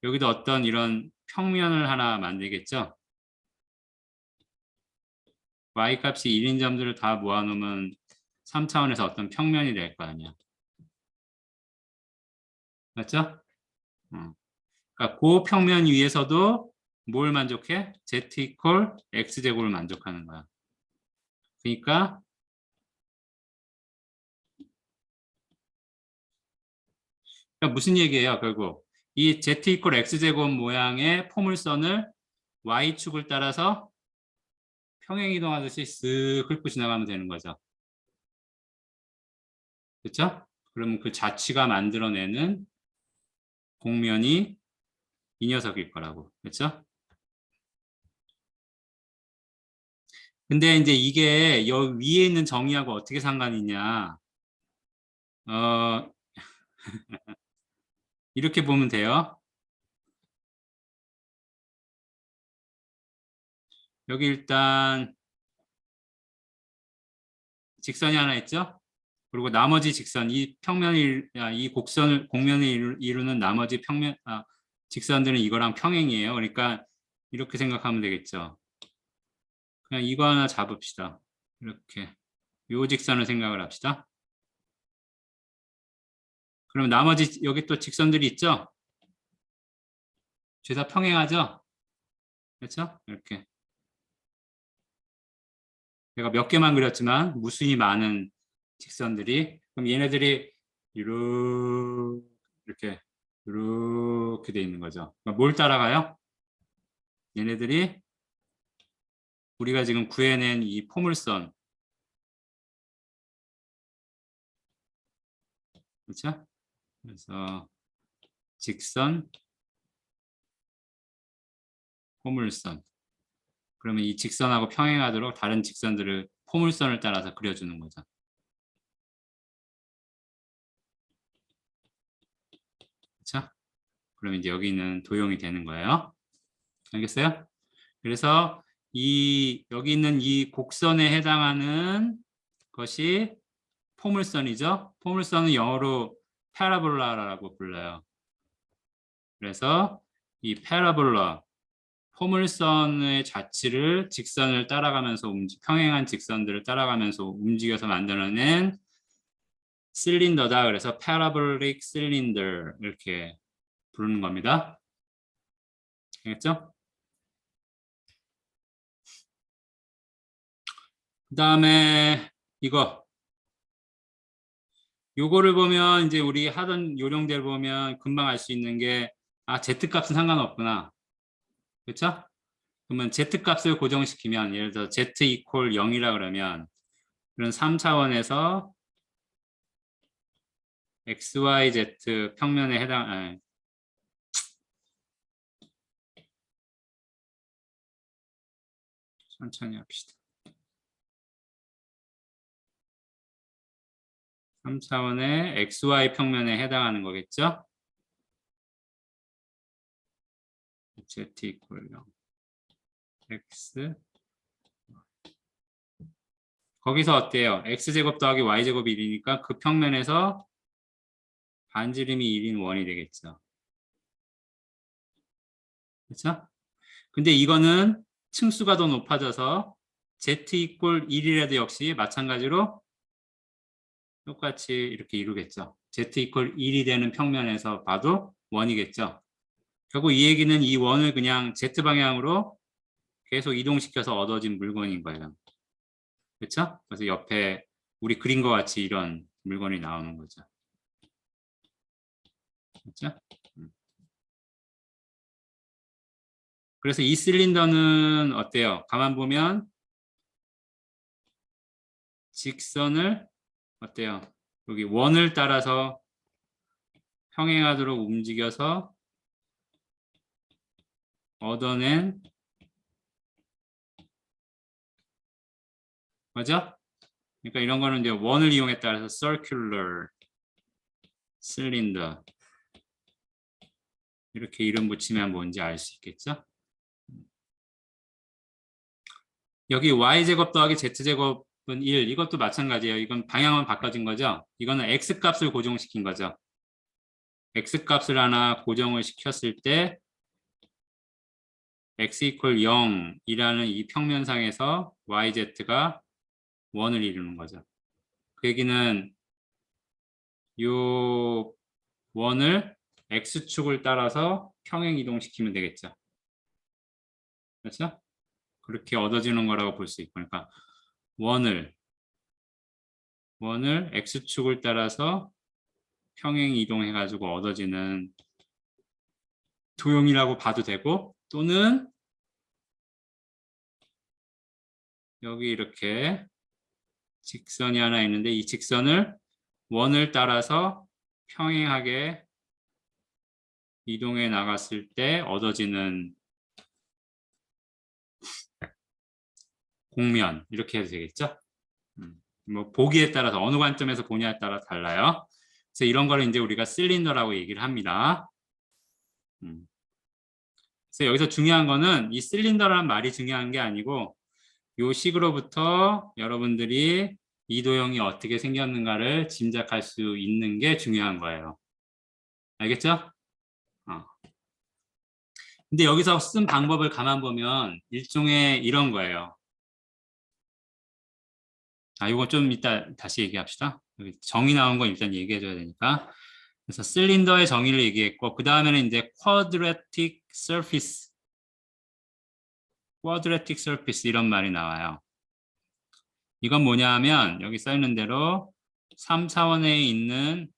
여기도 어떤 이런 평면을 하나 만들겠죠? Y 값이 1인 점들을 다 모아놓으면 3차원에서 어떤 평면이 될 거 아니야. 맞죠? 그러니까 그 평면 위에서도 뭘 만족해? Z 이퀄 X제곱을 만족하는 거야. 그러니까 무슨 얘기예요? 결국 이 Z 이퀄 X제곱 모양의 포물선을 Y축을 따라서 평행 이동하듯이 쓱 긁고 지나가면 되는 거죠. 그렇죠? 그러면 그 자취가 만들어내는 공면이 이 녀석일 거라고. 그렇죠? 근데 이제 이게 여기 위에 있는 정의하고 어떻게 상관이 있냐? 어, 이렇게 보면 돼요. 여기 일단 직선이 하나 있죠? 그리고 나머지 직선, 이 평면을, 이 공면을 이루는 나머지 직선들은 이거랑 평행이에요. 그러니까 이렇게 생각하면 되겠죠. 그냥 이거 하나 잡읍시다. 이렇게. 요 직선을 생각을 합시다. 그럼 나머지 여기 또 직선들이 있죠? 죄다 평행하죠? 그렇죠? 이렇게. 내가 몇 개만 그렸지만 무수히 많은 직선들이 그럼 얘네들이 이렇게 이렇게 돼 있는 거죠. 그러니까 뭘 따라가요? 얘네들이 우리가 지금 구해낸 이 포물선, 그렇죠? 그래서 직선, 포물선. 그러면 이 직선하고 평행하도록 다른 직선들을 포물선을 따라서 그려주는 거죠. 그렇죠? 그러면 이제 여기는 도형이 되는 거예요. 알겠어요? 그래서 여기 있는 이 곡선에 해당하는 것이 포물선이죠. 포물선은 영어로 파라볼라라고 불러요. 그래서 이 파라볼라, 포물선의 자치를 직선을 따라가면서 평행한 직선들을 따라가면서 움직여서 만들어낸 실린더다. 그래서 parabolic cylinder 이렇게 부르는 겁니다. 알겠죠? 그 다음에 요거를 보면 이제 우리 하던 요령들 보면 금방 알 수 있는 게 Z값은 상관없구나. 그렇죠? 그러면 Z값을 고정시키면 예를 들어 Z 이퀄 0이라 그러면 그런 3차원에서 XYZ 평면에 천천히 합시다. 3차원의 XY 평면에 해당하는 거겠죠? Z 이퀄 0 X 거기서 어때요? X제곱 더하기 Y제곱이 1이니까 그 평면에서 반지름이 1인 원이 되겠죠. 그렇죠? 근데 이거는 층수가 더 높아져서 Z 이퀄 1이라도 역시 마찬가지로 똑같이 이렇게 이루겠죠. Z 이퀄 1이 되는 평면에서 봐도 원이겠죠. 결국 이 얘기는 이 원을 그냥 Z 방향으로 계속 이동시켜서 얻어진 물건인 거예요. 그렇죠? 그래서 옆에 우리 그린 것 같이 이런 물건이 나오는 거죠. 그렇죠? 그래서 이 실린더는 어때요? 가만 보면 직선을 어때요? 여기 원을 따라서 평행하도록 움직여서 얻어낸 맞죠? 그러니까 이런 거는 이제 원을 이용했다 그래서 circular cylinder 이렇게 이름 붙이면 뭔지 알 수 있겠죠? 여기 y제곱 더하기 z제곱은 1 이것도 마찬가지예요. 이건 방향은 바꿔진 거죠. 이거는 x값을 고정시킨 거죠. x값을 하나 고정을 시켰을 때 x 이퀄 0이라는 이 평면상에서 yz가 1을 이루는 거죠. 그 얘기는 요 원을 x축을 따라서 평행 이동시키면 되겠죠. 그렇죠? 그렇게 얻어지는 거라고 볼 수 있고 그러니까 원을 x축을 따라서 평행 이동해 가지고 얻어지는 도형이라고 봐도 되고 또는 여기 이렇게 직선이 하나 있는데 이 직선을 원을 따라서 평행하게 이동해 나갔을 때 얻어지는 곡면 이렇게 해도 되겠죠? 뭐 보기에 따라서 어느 관점에서 보냐에 따라 달라요. 그래서 이런 거를 이제 우리가 실린더라고 얘기를 합니다. 그래서 여기서 중요한 거는 이 실린더라는 말이 중요한 게 아니고 요 식으로부터 여러분들이 이 도형이 어떻게 생겼는가를 짐작할 수 있는 게 중요한 거예요. 알겠죠? 근데 여기서 쓴 방법을 가만 보면 일종의 이런 거예요. 이거 좀 이따 다시 얘기합시다. 여기 정의 나온 건 일단 얘기해 줘야 되니까. 그래서 실린더의 정의를 얘기했고 그 다음에는 이제 quadratic surface 이런 말이 나와요. 이건 뭐냐 하면 여기 써 있는 대로 3차원에 있는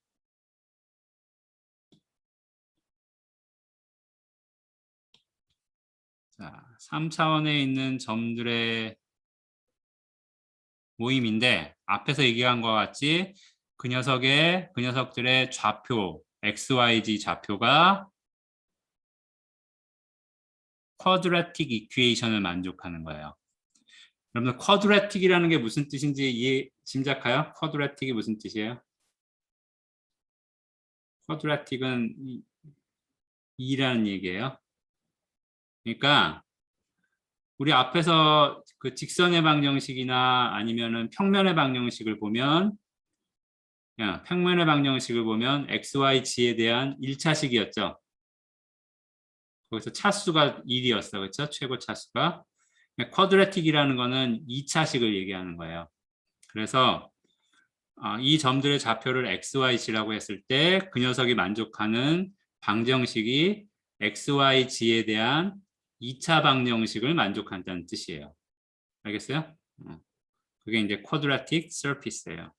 자, 3차원에 있는 점들의 모임인데 앞에서 얘기한 것 같이 그 녀석들의 좌표 XYZ 좌표가 쿼드라틱 이퀘이션을 만족하는 거예요. 여러분들 쿼드라틱이라는 게 무슨 뜻인지 짐작해요? 쿼드라틱이 무슨 뜻이에요? 쿼드라틱은 2라는 얘기예요. 그러니까 우리 앞에서 그 직선의 방정식이나 아니면은 평면의 방정식을 보면 평면의 방정식을 보면 XYZ에 대한 1차식이었죠. 거기서 차수가 1이었어. 그렇죠? 최고 차수가. 쿼드라틱이라는 거는 2차식을 얘기하는 거예요. 그래서 이 점들의 좌표를 XYZ라고 했을 때 그 녀석이 만족하는 방정식이 XYZ에 대한 2차 방정식을 만족한다는 뜻이에요. 알겠어요? 그게 이제 쿼드라틱 서피스예요.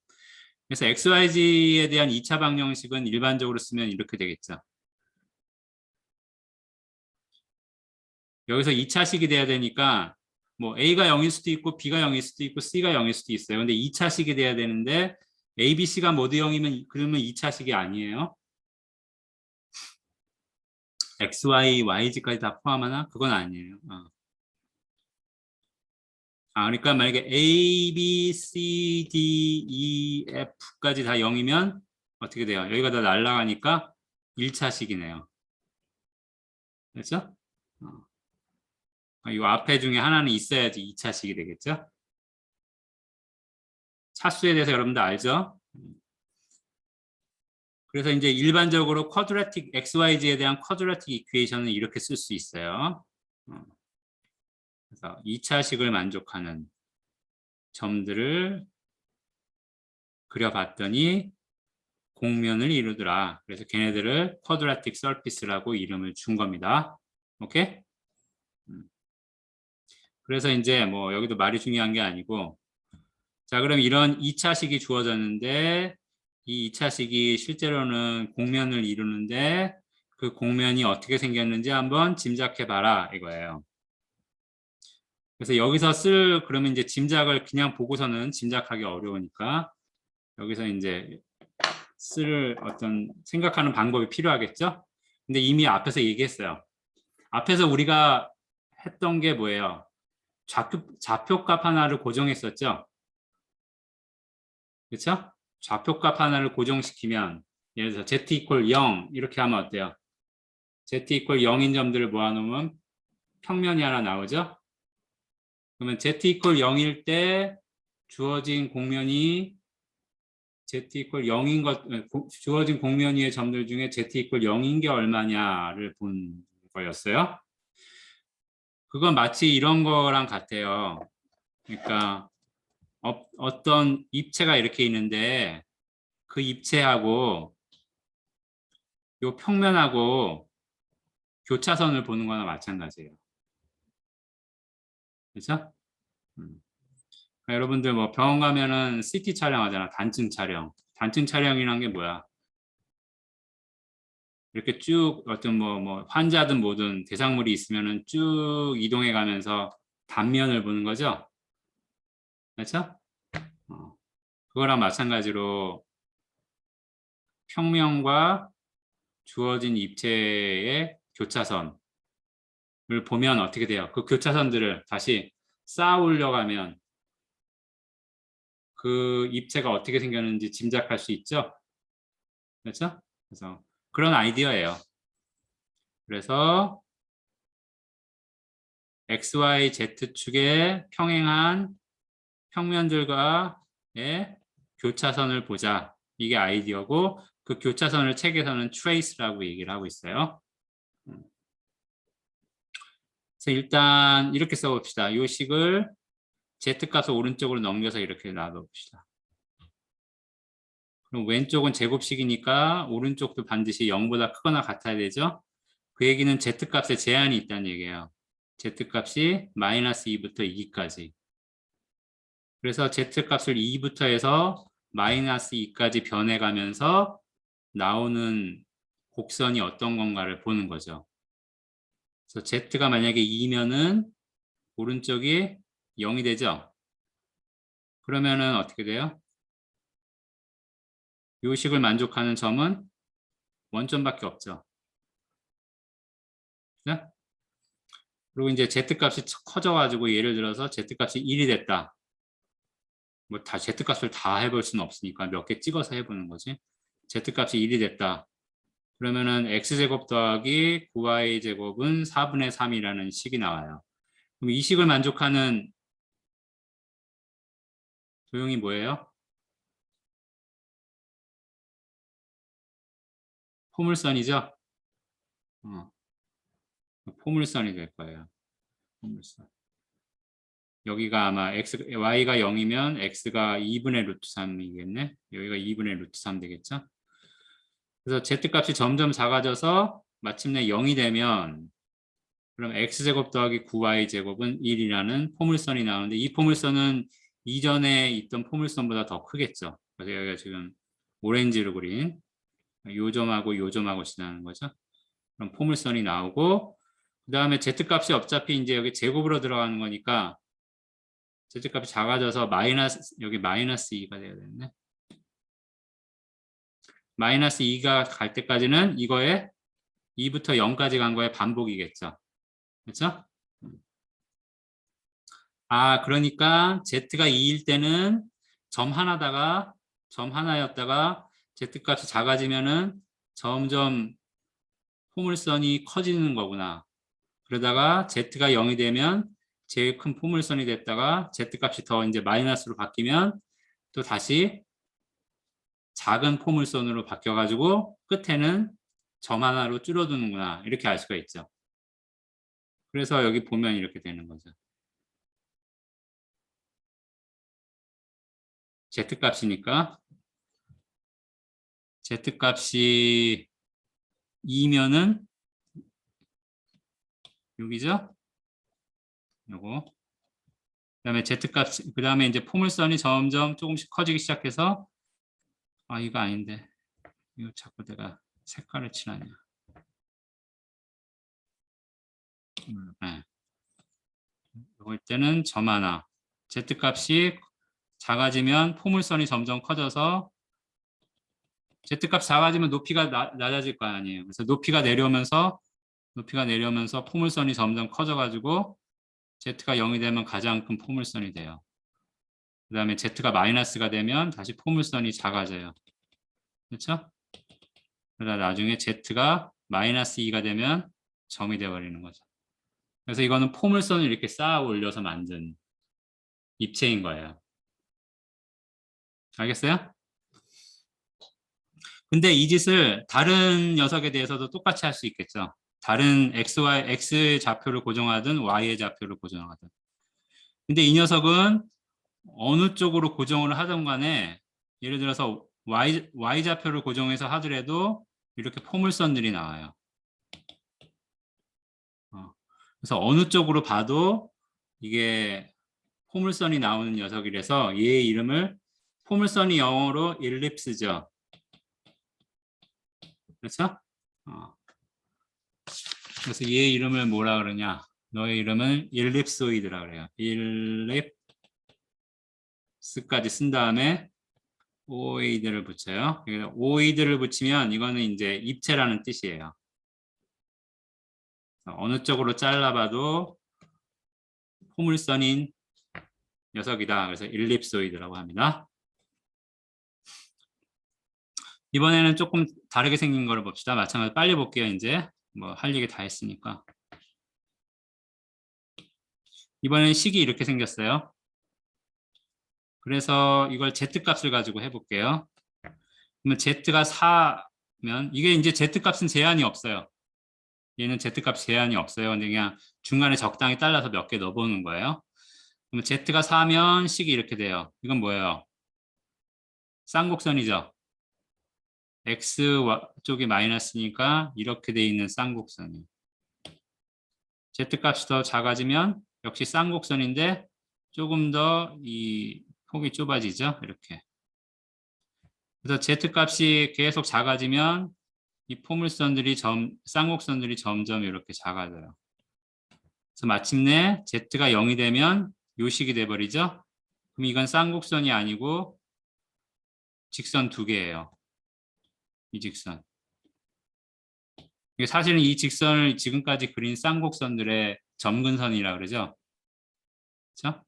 그래서 XYZ에 대한 2차 방정식은 일반적으로 쓰면 이렇게 되겠죠. 여기서 2차식이 돼야 되니까 뭐 A가 0일 수도 있고 B가 0일 수도 있고 C가 0일 수도 있어요. 근데 2차식이 돼야 되는데 A, B, C가 모두 0이면 그러면 2차식이 아니에요. X, Y, YZ까지 다 포함하나? 그건 아니에요. 그러니까 만약에 A, B, C, D, E, F까지 다 0이면 어떻게 돼요? 여기가 다 날아가니까 1차식이네요. 그렇죠? 이 앞에 중에 하나는 있어야지 2차식이 되겠죠? 차수에 대해서 여러분들 알죠? 그래서 이제 일반적으로 쿼드라틱 XYZ에 대한 쿼드라틱 이퀘이션은 이렇게 쓸 수 있어요. 그래서 2차식을 만족하는 점들을 그려봤더니 공면을 이루더라. 그래서 걔네들을 쿼드라틱 서피스라고 이름을 준 겁니다. 오케이? 그래서 이제 뭐 여기도 말이 중요한 게 아니고 자, 그럼 이런 2차식이 주어졌는데 이 2차식이 실제로는 공면을 이루는데 그 공면이 어떻게 생겼는지 한번 짐작해 봐라 이거예요. 그래서 여기서 그러면 이제 짐작을 그냥 보고서는 짐작하기 어려우니까 여기서 이제 쓸 어떤 생각하는 방법이 필요하겠죠? 근데 이미 앞에서 얘기했어요. 앞에서 우리가 했던 게 뭐예요? 좌표값 하나를 고정했었죠? 그렇죠? 좌표값 하나를 고정시키면 예를 들어서 z 이퀄 0 이렇게 하면 어때요? z 이퀄 0인 점들을 모아놓으면 평면이 하나 나오죠? 그러면 z 이퀄 0일 때 주어진 공면이 z 이퀄 0인 주어진 공면 위의 점들 중에 z 이퀄 0인 게 얼마냐를 본 거였어요. 그건 마치 이런 거랑 같아요. 그러니까 어떤 입체가 이렇게 있는데 그 입체하고 요 평면하고 교차선을 보는 거나 마찬가지예요. 그렇죠? 여러분들 뭐 병원 가면은 CT 촬영하잖아. 단층 촬영. 단층 촬영이란 게 뭐야? 이렇게 쭉 어떤 뭐 환자든 뭐든 대상물이 있으면은 쭉 이동해 가면서 단면을 보는 거죠. 그렇죠? 그거랑 마찬가지로 평면과 주어진 입체의 교차선을 보면 어떻게 돼요? 그 교차선들을 다시 쌓아 올려가면 그 입체가 어떻게 생겼는지 짐작할 수 있죠? 그렇죠? 그래서 그런 아이디어예요. 그래서 XY, Z축에 평행한 평면들과의 교차선을 보자. 이게 아이디어고 그 교차선을 책에서는 trace라고 얘기를 하고 있어요. 그래서 일단 이렇게 써봅시다. 이 식을 Z값을 오른쪽으로 넘겨서 이렇게 놔둬봅시다. 그럼 왼쪽은 제곱식이니까 오른쪽도 반드시 0보다 크거나 같아야 되죠. 그 얘기는 Z값에 제한이 있다는 얘기예요. Z값이 마이너스 2부터 2까지. 그래서 Z값을 2부터 해서 마이너스 2까지 변해가면서 나오는 곡선이 어떤 건가를 보는 거죠. 그래서 z가 만약에 2면은 오른쪽이 0이 되죠. 그러면은 어떻게 돼요? 요 식을 만족하는 점은 원점밖에 없죠. 네? 그리고 이제 z값이 커져가지고 예를 들어서 z값이 1이 됐다. 뭐 다 z값을 다 해볼 수는 없으니까 몇 개 찍어서 해보는 거지. z값이 1이 됐다. 그러면은 x제곱 더하기 9y제곱은 4분의 3이라는 식이 나와요. 그럼 이 식을 만족하는 도형이 뭐예요? 포물선이죠? 포물선이 될 거예요. 포물선. 여기가 아마 y가 0이면 x가 2분의 루트 3이겠네. 여기가 2분의 루트 3 되겠죠? 그래서 z값이 점점 작아져서 마침내 0이 되면 그럼 x제곱 더하기 9y제곱은 1이라는 포물선이 나오는데 이 포물선은 이전에 있던 포물선보다 더 크겠죠. 그래서 여기가 지금 오렌지로 그린 요점하고 요점하고 지나는 거죠. 그럼 포물선이 나오고 그 다음에 z값이 어차피 이제 여기 제곱으로 들어가는 거니까 z값이 작아져서 여기 마이너스 2가 돼야 되겠네. 마이너스 2가 갈 때까지는 이거에 2부터 0까지 간 거의 반복이겠죠. 그렇죠? 아, 그러니까 z가 2일 때는 점 하나였다가 z값이 작아지면은 점점 포물선이 커지는 거구나. 그러다가 z가 0이 되면 제일 큰 포물선이 됐다가 z값이 더 이제 마이너스로 바뀌면 또 다시 작은 포물선으로 바뀌어가지고 끝에는 점 하나로 줄어드는구나. 이렇게 알 수가 있죠. 그래서 여기 보면 이렇게 되는 거죠. z값이니까 z값이 2면은 여기죠? 요거. 그다음에 z값 그다음에 이제 포물선이 점점 조금씩 커지기 시작해서 아 이거 아닌데 이거 자꾸 내가 색깔을 칠하냐. 네. 이럴 때는 점 하나. z값이 작아지면 포물선이 점점 커져서 z값 작아지면 높이가 낮아질 거 아니에요. 그래서 높이가 내려오면서 포물선이 점점 커져가지고 z가 0이 되면 가장 큰 포물선이 돼요. 그 다음에 z가 마이너스가 되면 다시 포물선이 작아져요. 그렇죠? 그러다 나중에 z가 마이너스 2가 되면 점이 되어버리는 거죠. 그래서 이거는 포물선을 이렇게 쌓아 올려서 만든 입체인 거예요. 알겠어요? 근데 이 짓을 다른 녀석에 대해서도 똑같이 할 수 있겠죠. 다른 x의 좌표를 고정하든 y의 좌표를 고정하든. 근데 이 녀석은 어느 쪽으로 고정을 하든 간에 예를 들어서 y 좌표를 고정해서 하더라도 이렇게 포물선들이 나와요. 그래서 어느 쪽으로 봐도 이게 포물선이 나오는 녀석이라서 얘의 이름을 포물선이 영어로 일립스죠. 그렇죠? 그래서 얘의 이름을 뭐라 그러냐? 너의 이름은 일립소이드라 그래요. 일립스까지 쓴 다음에 오이드를 붙여요. 오이드를 붙이면 이거는 이제 입체라는 뜻이에요. 어느 쪽으로 잘라봐도 포물선인 녀석이다. 그래서 일립소이드라고 합니다. 이번에는 조금 다르게 생긴 거를 봅시다. 마찬가지로 빨리 볼게요. 이제 뭐 할 얘기 다 했으니까. 이번에는 식이 이렇게 생겼어요. 그래서 이걸 z값을 가지고 해볼게요. 그러면 z가 4면 이게 이제 z값은 제한이 없어요. 얘는 z값 제한이 없어요. 근데 그냥 중간에 적당히 잘라서 몇 개 넣어보는 거예요. 그러면 z가 4면 식이 이렇게 돼요. 이건 뭐예요? 쌍곡선이죠. x 쪽이 마이너스니까 이렇게 돼 있는 쌍곡선이. z값이 더 작아지면 역시 쌍곡선인데 조금 더 이 폭이 좁아지죠. 이렇게. 그래서 z값이 계속 작아지면 이 포물선들이 쌍곡선들이 점점 이렇게 작아져요. 그래서 마침내 Z가 0이 되면 요식이 돼버리죠. 그럼 이건 쌍곡선이 아니고 직선 두 개예요. 이 직선. 사실은 이 직선을 지금까지 그린 쌍곡선들의 점근선이라고 그러죠. 그렇죠?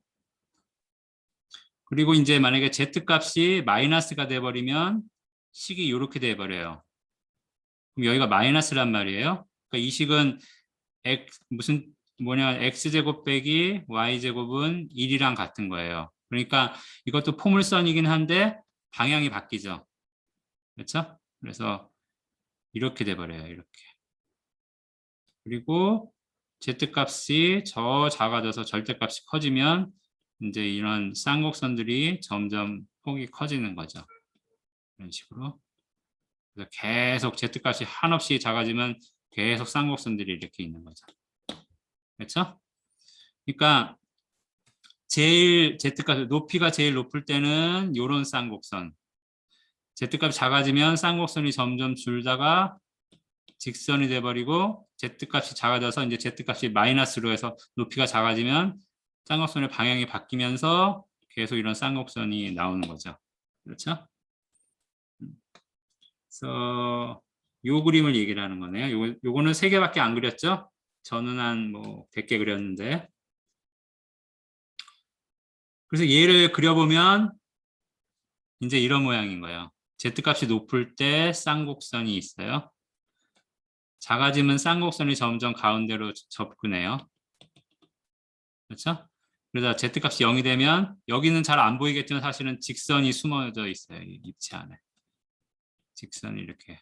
그리고 이제 만약에 Z 값이 마이너스가 돼버리면 식이 이렇게 돼버려요. 그럼 여기가 마이너스란 말이에요. 그러니까 이 식은 x제곱 빼기 y제곱은 1이랑 같은 거예요. 그러니까 이것도 포물선이긴 한데 방향이 바뀌죠. 그렇죠? 그래서 이렇게 돼버려요. 이렇게. 그리고 Z값이 작아져서 절대값이 커지면 이제 이런 쌍곡선들이 점점 폭이 커지는 거죠. 이런 식으로. 그래서 계속 Z값이 한없이 작아지면 계속 쌍곡선들이 이렇게 있는 거죠. 그렇죠? 그러니까 제일 Z값, 높이가 제일 높을 때는 이런 쌍곡선. Z값이 작아지면 쌍곡선이 점점 줄다가 직선이 돼버리고 Z값이 작아져서 이제 Z값이 마이너스로 해서 높이가 작아지면 쌍곡선의 방향이 바뀌면서 계속 이런 쌍곡선이 나오는 거죠. 그렇죠? 그래서 요 그림을 얘기를 하는 거네요. 요거는 3개밖에 안 그렸죠? 저는 한 뭐 100개 그렸는데. 그래서 얘를 그려보면 이제 이런 모양인 거예요. Z값이 높을 때 쌍곡선이 있어요. 작아지면 쌍곡선이 점점 가운데로 접근해요. 그렇죠? 그래서 Z값이 0이 되면 여기는 잘 안 보이겠지만 사실은 직선이 숨어져 있어요. 이 입체 안에. 직선이 이렇게.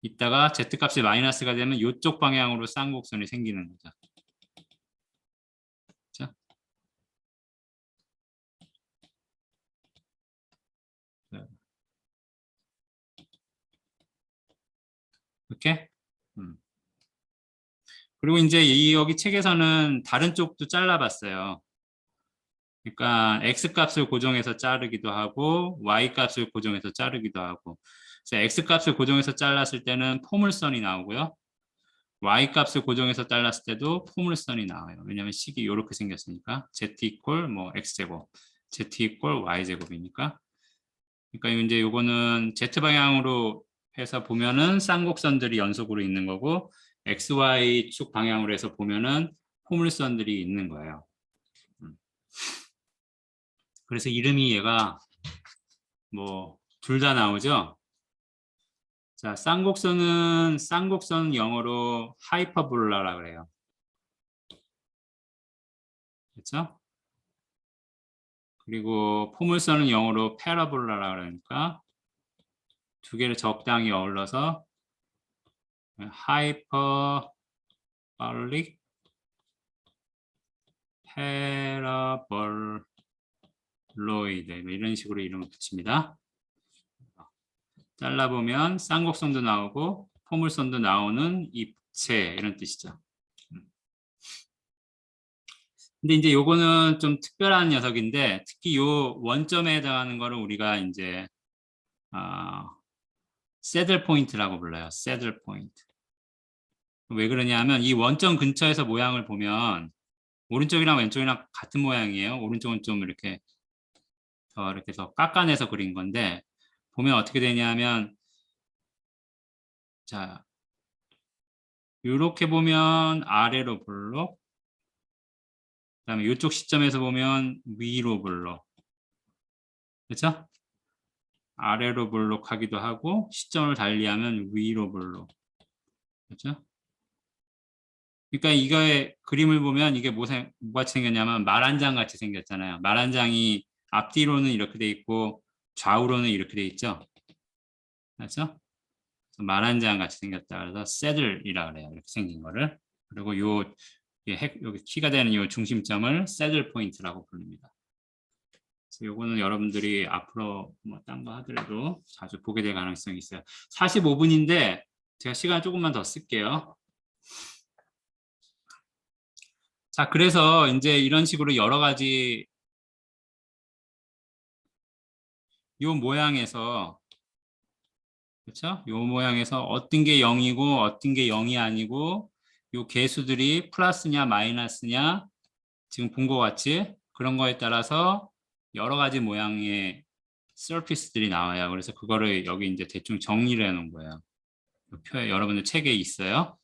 있다가 Z값이 마이너스가 되면 이쪽 방향으로 쌍곡선이 생기는 거죠. 그렇죠? 이렇게. 그리고 이제 여기 책에서는 다른 쪽도 잘라봤어요. 그러니까 X값을 고정해서 자르기도 하고 Y값을 고정해서 자르기도 하고. 그래서 X값을 고정해서 잘랐을 때는 포물선이 나오고요. Y값을 고정해서 잘랐을 때도 포물선이 나와요. 왜냐하면 식이 이렇게 생겼으니까 Z 이퀄 뭐 X제곱, Z 이퀄 Y제곱이니까. 그러니까 이제 요거는 Z 방향으로 해서 보면은 쌍곡선들이 연속으로 있는 거고 XY 축 방향으로 해서 보면은 포물선들이 있는 거예요. 그래서 이름이 얘가 뭐 둘 다 나오죠. 자, 쌍곡선은 쌍곡선 영어로 하이퍼볼라라고 그래요. 그렇죠? 그리고 포물선은 영어로 패러볼라라고 그러니까 두 개를 적당히 어울러서 하이퍼볼릭 패러볼로이드 이런 식으로 이름을 붙입니다. 잘라보면 쌍곡선도 나오고 포물선도 나오는 입체 이런 뜻이죠. 근데 이제 요거는 좀 특별한 녀석인데 특히 요 원점에 해당하는 거를 우리가 이제 새들 포인트라고 불러요. 새들 포인트. 왜 그러냐면 이 원점 근처에서 모양을 보면 오른쪽이랑 왼쪽이랑 같은 모양이에요. 오른쪽은 좀 이렇게 더 깎아내서 그린 건데 보면 어떻게 되냐면 자 이렇게 보면 아래로 볼록 그다음에 이쪽 시점에서 보면 위로 볼록 그렇죠? 아래로 볼록하기도 하고 시점을 달리하면 위로 볼록 그렇죠? 그러니까 이거의 그림을 보면 이게 뭐같이 생겼냐면 말 한 장 같이 생겼잖아요. 말 한 장이 앞뒤로는 이렇게 돼 있고 좌우로는 이렇게 돼 있죠. 그렇죠? 말 한 장 같이 생겼다. 그래서 새들이라 그래요. 이렇게 생긴 거를. 그리고 여기 키가 되는 이 중심점을 새들 포인트라고 부릅니다. 그래서 요거는 여러분들이 앞으로 뭐 딴 거 하더라도 자주 보게 될 가능성이 있어요. 45분인데 제가 시간 조금만 더 쓸게요. 자, 그래서 이제 이런 식으로 여러 가지 요 모양에서 그렇죠? 요 모양에서 어떤 게 0이고 어떤 게 0이 아니고 요 개수들이 플러스냐 마이너스냐 지금 본 것 같이 그런 거에 따라서 여러 가지 모양의 서피스들이 나와요. 그래서 그거를 여기 이제 대충 정리를 해 놓은 거예요. 표에 여러분들 책에 있어요.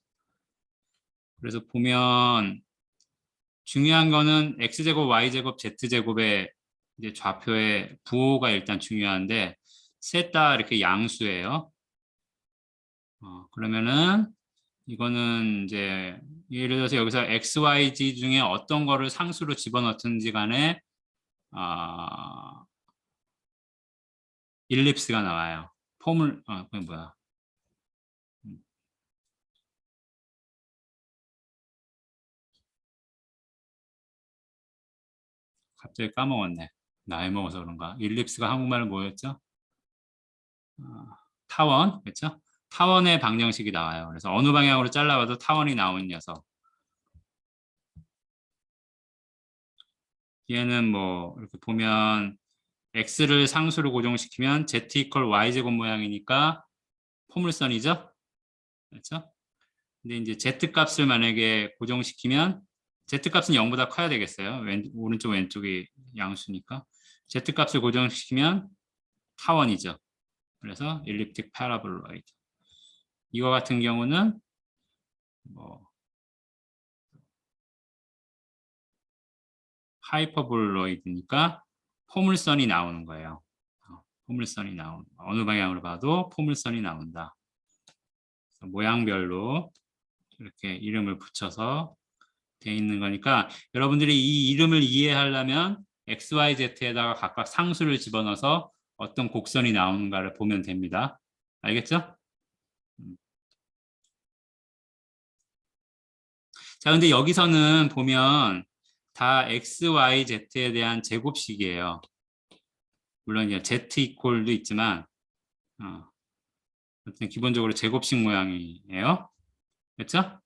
그래서 보면 중요한 거는 x제곱, y제곱, z제곱의 이제 좌표의 부호가 일단 중요한데 셋 다 이렇게 양수예요. 그러면은 이거는 이제 예를 들어서 여기서 x, y, z 중에 어떤 거를 상수로 집어넣든지 간에 일립스가 나와요. 그게 뭐야? 갑자기 까먹었네. 나이 먹어서 그런가? 일립스가 한국말로 뭐였죠? 타원, 그렇죠? 타원의 방정식이 나와요. 그래서 어느 방향으로 잘라봐도 타원이 나오는 녀석. 얘는 뭐 이렇게 보면 x를 상수로 고정시키면 z 이퀄 y 제곱 모양이니까 포물선이죠? 그렇죠? 근데 이제 z 값을 만약에 고정시키면 z 값은 0보다 커야 되겠어요. 오른쪽 왼쪽이 양수니까 z 값을 고정시키면 타원이죠. 그래서 엘립틱 파라볼로이드. 이거 같은 경우는 뭐 하이퍼볼로이드니까 포물선이 나오는 거예요. 포물선이 어느 방향으로 봐도 포물선이 나온다. 모양별로 이렇게 이름을 붙여서 돼 있는 거니까 여러분들이 이 이름을 이해하려면 x, y, z에다가 각각 상수를 집어넣어서 어떤 곡선이 나오는가를 보면 됩니다. 알겠죠? 자, 근데 여기서는 보면 다 x, y, z에 대한 제곱식이에요. 물론 이제 z 이퀄도 있지만 기본적으로 제곱식 모양이에요. 그렇죠?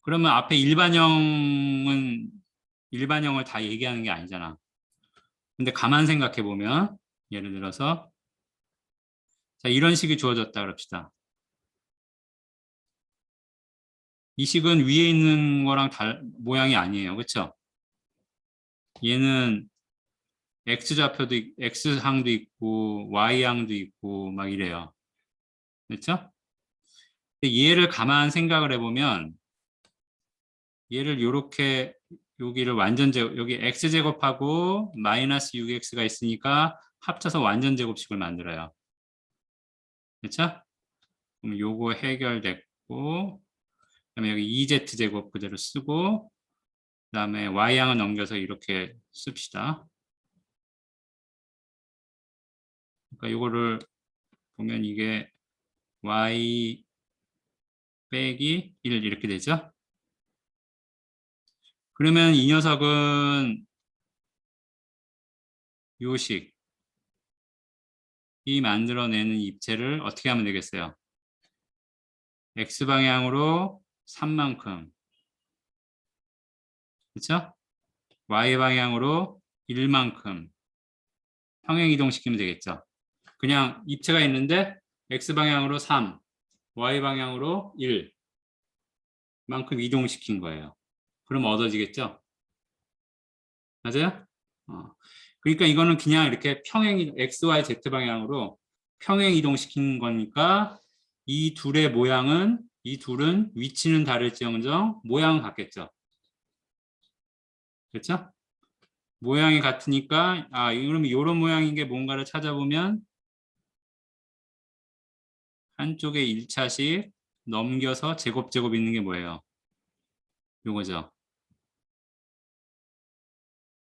그러면 앞에 일반형을 다 얘기하는 게 아니잖아. 근데 가만 생각해 보면 예를 들어서 자, 이런 식이 주어졌다 그럽시다. 이 식은 위에 있는 거랑 모양이 아니에요. 그렇죠? 얘는 x좌표도 x항도 있고 y항도 있고 막 이래요. 그렇죠? 얘를 가만 생각을 해보면 얘를 요렇게 여기를 완전 제곱 여기 x제곱하고 마이너스 6x가 있으니까 합쳐서 완전 제곱식을 만들어요. 그렇죠? 그럼 요거 해결됐고 그다음에 여기 2z제곱 그대로 쓰고 그다음에 y항을 넘겨서 이렇게 씁시다. 그러니까 요거를 보면 이게 y 빼기 1 이렇게 되죠. 그러면 이 녀석은 요식 이 만들어내는 입체를 어떻게 하면 되겠어요? x방향으로 3만큼 그렇죠? y방향으로 1만큼 평행 이동시키면 되겠죠. 그냥 입체가 있는데 x방향으로 3, y방향으로 1 만큼 이동시킨 거예요. 그럼 얻어지겠죠? 맞아요? 그러니까 이거는 그냥 이렇게 x, y, z 방향으로 평행 이동시킨 거니까 이 둘은 위치는 다를지언정 모양은 같겠죠. 그렇죠? 모양이 같으니까 그러면 이런 모양인 게 뭔가를 찾아보면 한쪽에 1차씩 넘겨서 제곱 있는 게 뭐예요? 요거죠.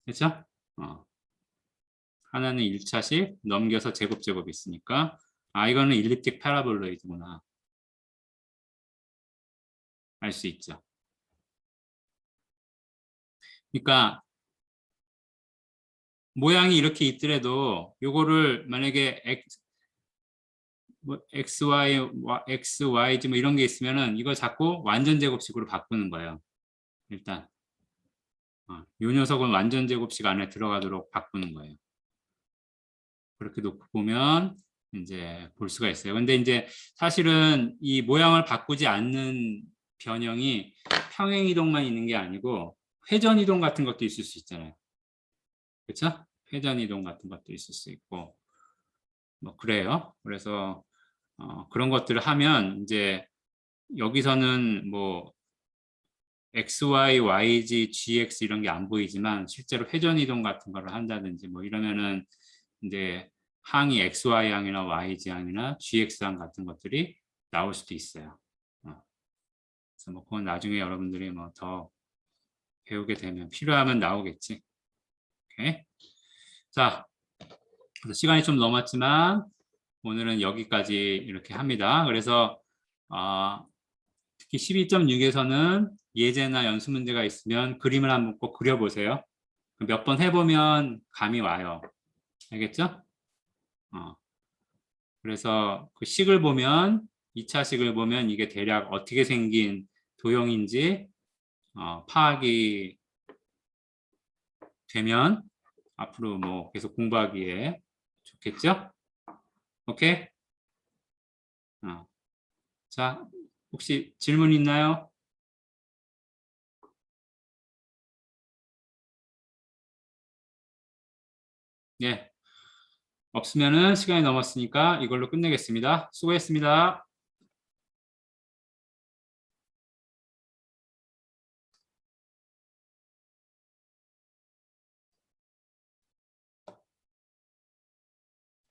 그렇죠? 하나는 1차씩 넘겨서 제곱 있으니까 이거는 일립틱 파라볼로이드구나. 알 수 있죠. 그러니까 모양이 이렇게 있더라도 요거를 만약에 x, y, z 뭐 이런 게 있으면은 이거 자꾸 완전 제곱식으로 바꾸는 거예요. 일단 요 녀석은 완전 제곱식 안에 들어가도록 바꾸는 거예요. 그렇게 놓고 보면 이제 볼 수가 있어요. 근데 이제 사실은 이 모양을 바꾸지 않는 변형이 평행 이동만 있는 게 아니고 회전 이동 같은 것도 있을 수 있잖아요. 그렇죠? 회전 이동 같은 것도 있을 수 있고 뭐 그래요. 그래서 그런 것들을 하면 이제 여기서는 뭐 XY, YG, GX 이런 게 안 보이지만 실제로 회전 이동 같은 거를 한다든지 뭐 이러면은 이제 항이 XY 항이나 YG 항이나 GX 항 같은 것들이 나올 수도 있어요. 그래서 뭐 그건 나중에 여러분들이 뭐 더 배우게 되면 필요하면 나오겠지. 오케이. 자, 그래서 시간이 좀 넘었지만 오늘은 여기까지 이렇게 합니다. 그래서 특히 12.6에서는 예제나 연습 문제가 있으면 그림을 한번 꼭 그려보세요. 몇 번 해보면 감이 와요. 알겠죠? 그래서 그 식을 보면 2차 식을 보면 이게 대략 어떻게 생긴 도형인지 파악이 되면 앞으로 뭐 계속 공부하기에 좋겠죠? 오케이? 자, 혹시 질문 있나요? 예. 없으면은 시간이 넘었으니까 이걸로 끝내겠습니다. 수고했습니다.